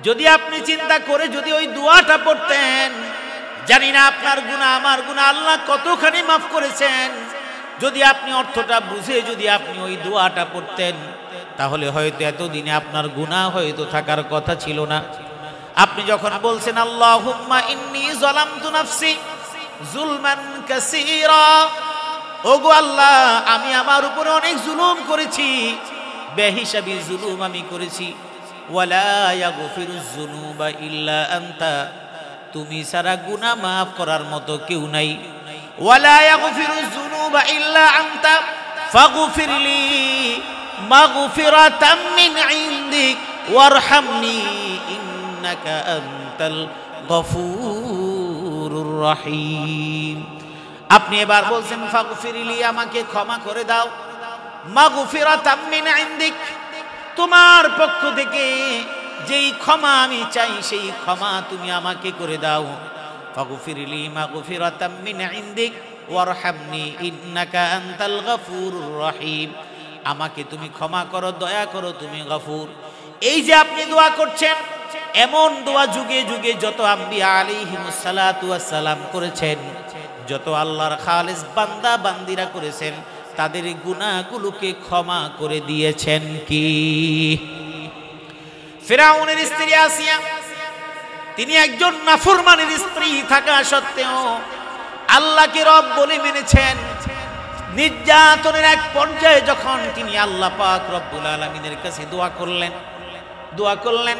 যদি আপনি চিন্তা করে যদি ওই দোয়াটা পড়তেন, জানি না আপনার গুনাহ আমার গুনাহ আল্লাহ কতখানি মাফ করেছেন। যদি আপনি অর্থটা বুঝে যদি আপনি ওই দোয়াটা পড়তেন, তাহলে হয়তো এতদিনে আপনার গুনাহ হয়তো থাকার কথা ছিল না। আপনি যখন বলছেন আল্লাহুম্মা ইন্নী যালামতু নাফসি যুলমান কাসীরা, ওগো আল্লাহ আমি আমার উপরে অনেক জুলুম করেছি, বেহিসাবি জুলুম আমি করেছি। ওয়ালা ইয়াগফিরুজ যুনুবা ইল্লা আনতা, তুমি ছাড়া গুনাহ মাফ করার মতো কেউ নাই। ওয়ালা ইয়াগফিরুজ যুনুবা ইল্লা আনতা ফাগফিরলি মাগফিরাতাম মিন ইনদিক ওয়ারহামনি ইন্নাকা আনতাল গফুরুর রহিম। আপনি এবার বলছেন ফাগফিরলি, আমাকে ক্ষমা করে দাও, মাগফিরাতাম মিন ইনদিক, তোমার পক্ষ থেকে যেই ক্ষমা আমি চাই সেই ক্ষমা তুমি আমাকে করে দাও। ফাগফিরলি মাগফিরাতাম মিন ইনদিক ওয়ারহামনি ইন্নাকা আনতাল গফুরুর রহিম, আমাকে তুমি ক্ষমা করো, দয়া করো, তুমি গফুর। এই যে আপনি দোয়া করছেন, এমন দোয়া যুগে যুগে যত আম্বিয়া আলাইহিমুস সালাতু ওয়াস সালাম করেছেন, যত আল্লাহর খালিস বান্দা বান্দিরা করেছেন, তাদের গুনাহগুলোকে ক্ষমা করে দিয়েছেন কি? ফিরআউনের স্ত্রী আসিয়া, তিনি একজন নাফরমানের স্ত্রী থাকা সত্ত্বেও আল্লাহকে রব বলে মেনেছেন। নির্যাতনের এক পর্যায়ে যখন তিনি আল্লাহ পাক রব্বুল আলামিনের কাছে দোয়া করলেন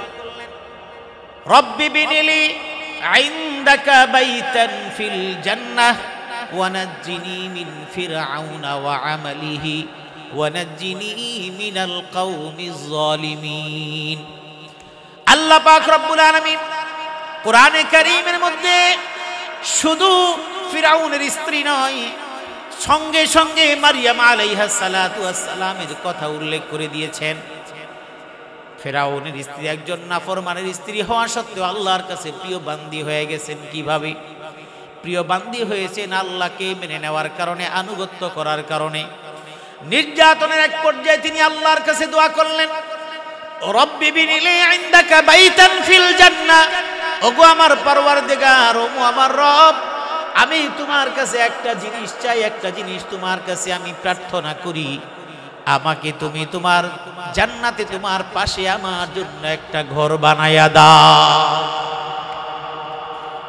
রব্বি বিনিলি ইনদাকা বাইতান ফিল জান্নাহ ওয়ানাজ্জিনি মিন ফিরআউনা ওয়া আমালিহি ওয়ানাজ্জিনি মিনাল কওমিজ যালিমিন। আল্লাহ পাক রব্বুল আলামিন কোরআনে কারীমের মধ্যে শুধু ফিরআউনের স্ত্রী নয়, সঙ্গে সঙ্গে মারিয়াম আলাইহাস সালাতু ওয়াস সালামের কথা উল্লেখ করে দিয়েছেন। ফিরআউনের স্ত্রী একজন নাফরমানের স্ত্রী হওয়া সত্ত্বেও আল্লাহর কাছে প্রিয় বান্দী হয়ে গেছেন। কিভাবে প্রিয় বান্দী হয়েছেন? আল্লাহকে মেনে নেওয়ার কারণে, আনুগত্য করার কারণে। নির্যাতনের এক পর্যায়ে তিনি আল্লাহর কাছে দোয়া করলেন, রব্বি বিনিলি ইনদাকা বাইতান ফিল জান্নাহ, ওগো আমার পরওয়ারদিগার, ওগো আমার রব, আমি তোমার কাছে একটা জিনিস চাই, একটা জিনিস তোমার কাছে আমি প্রার্থনা করি, আমাকে তুমি তোমার জান্নাতে তোমার পাশে আমার জন্য একটা ঘর বানায়া দাও।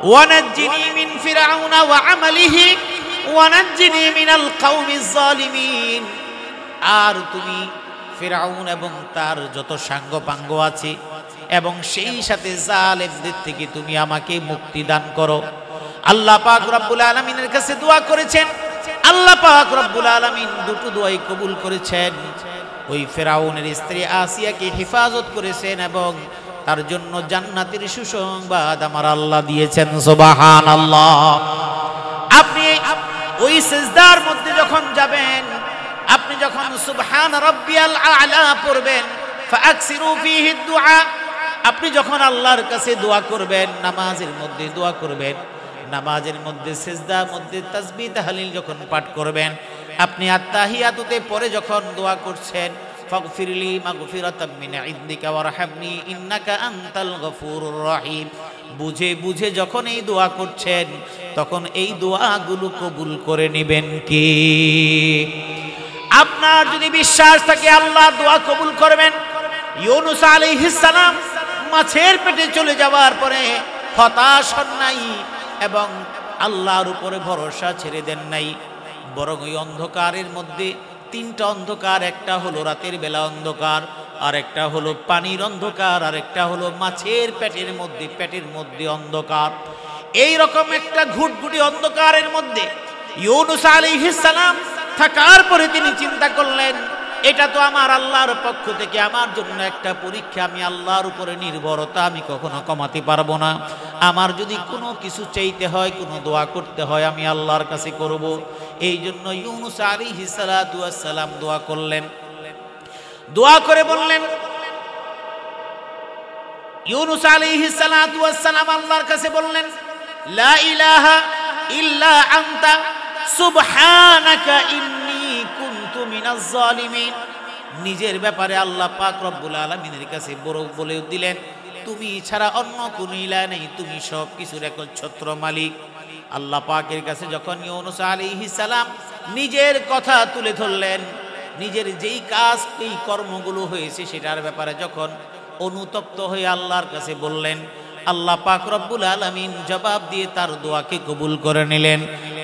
ওয়ানাজ্জিনি মিন ফিরআউনা ওয়া আমালিহি ওয়ানাজ্জিনি মিনাল কওমিজ যালিমিন, আর তুমি ফিরআউন এবং তার যত সাঙ্গপাঙ্গ আছে এবং সেই সাথে জালেমদের থেকে তুমি আমাকে মুক্তি দান করো। আল্লাহ পাক রব্বুল আলামিনের কাছে দোয়া করেছেন, আল্লাহ পাক রব্বুল আলামিন দুটো দোয়াই কবুল করেছেন। ওই ফিরআউনের স্ত্রী আসিয়াকে হেফাজত করেছেন এবং তার জন্য জান্নাতের সুসংবাদ আমার আল্লাহ দিয়েছেন। সুবহানাল্লাহ। আপনি ওই সিজদার মধ্যে যখন যাবেন, আপনি যখন সুবহান রাব্বিয়াল আ'লা পড়বেন, ফাআকসিরু ফীহি দুআ, আপনি যখন আল্লাহর কাছে দোয়া করবেন, নামাজের মধ্যে দোয়া করবেন, নামাজের মধ্যে সিজদার মধ্যে তাসবিহ তাহলিল যখন পাঠ করবেন, আপনি আত্তাহিয়াতুতে পরে যখন দোয়া করছেন, ফাগফিরলি মাগফিরাতাম মিন ইনদিকা ওয়ারহামনি ইন্নাকা আনতাল গফুরুর রহিম, বুঝে বুঝে যখন এই দোয়া করছেন, তখন এই দোয়াগুলো কবুল করে নেবেন কি? আপনার যদি বিশ্বাস থাকে আল্লাহ দোয়া কবুল করবেন। ইউনূস আলাইহিস সালাম মাছের পেটে চলে যাওয়ার পরে হতাশ হন নাই এবং আল্লাহর উপরে ভরসা ছেড়ে দেন নাই, বরং ওই অন্ধকারের মধ্যে তিনটা অন্ধকার, একটা হলো রাতের বেলা অন্ধকার, আর একটা হলো পানির অন্ধকার, আর একটা হলো মাছের পেটের মধ্যে অন্ধকার। এই রকম একটা ঘুটঘুটি অন্ধকারের মধ্যে ইউনূস আলাইহিস সালাম থাকার পরে তিনি চিন্তা করলেন, এটা তো আমার আল্লাহর পক্ষ থেকে আমার জন্য একটা পরীক্ষা, আমি আল্লাহর উপরে নির্ভরতা আমি কখনো কমাতে পারবো না। আমার যদি কোনো কিছু চাইতে হয়, কোনো দোয়া করতে হয়, আমি আল্লাহর কাছে করব। এই জন্য ইউনূস আলাইহিস সালাতু ওয়াস সালাম দোয়া করলেন। দোয়া করে বললেন, ইউনূস আলাইহিস সালাতু ওয়াস সালাম আল্লাহর কাছে বললেন, লা ইলাহা ইল্লা আনতা সুবহানাকা ইন্নী কুনতু মিনাজ জালিমিন। নিজের ব্যাপারে আল্লাহ পাক রব্বুল আলামিনের কাছে বড় বলে দিলেন, তুমি ছাড়া অন্য কোনো ইলাহ নেই, তুমি সব কিছুর একচ্ছত্র মালিক। আল্লাহ পাকের কাছে যখন ইউনূস আলাইহিস সালাম নিজের কথা তুলে ধরলেন, নিজের যেই কাজ এই কর্মগুলো হয়েছে সেটার ব্যাপারে যখন অনুতপ্ত হয়ে আল্লাহর কাছে বললেন, আল্লাহ পাক রব্বুল আলামিন জবাব দিয়ে তার দোয়াকে কবুল করে নিলেন।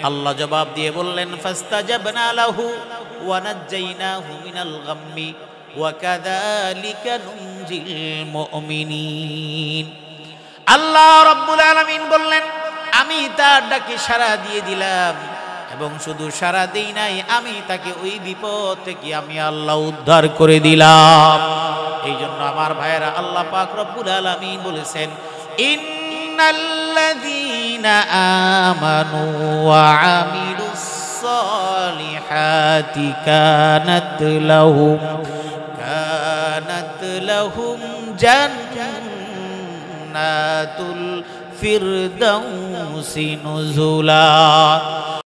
আল্লাহ জবাব দিয়ে বললেন, ফাস্তাজাবনা লাহু ওয়া নাজ্জাইনাহু মিনাল গাম্মি ওয়া কাযালিকা নুনজিল মুমিনিন। আল্লাহ রব্বুল আলামিন বললেন, আমি তার ডাকে সাড়া দিয়ে দিলাম, এবং শুধু সাড়া দেই নাই, আমি তাকে ওই বিপদ থেকে আমি আল্লাহ উদ্ধার করে দিলাম। এই জন্য আমার ভাইয়েরা, আল্লাহ পাক রব্বুল আলামিন বলেছেন, ইন্নাল্লাযীনা আমানু ওয়া আমিলুস সালিহাতি কানাত লাহুম জান্নাতুল ফিরদাউসি নুজুলা।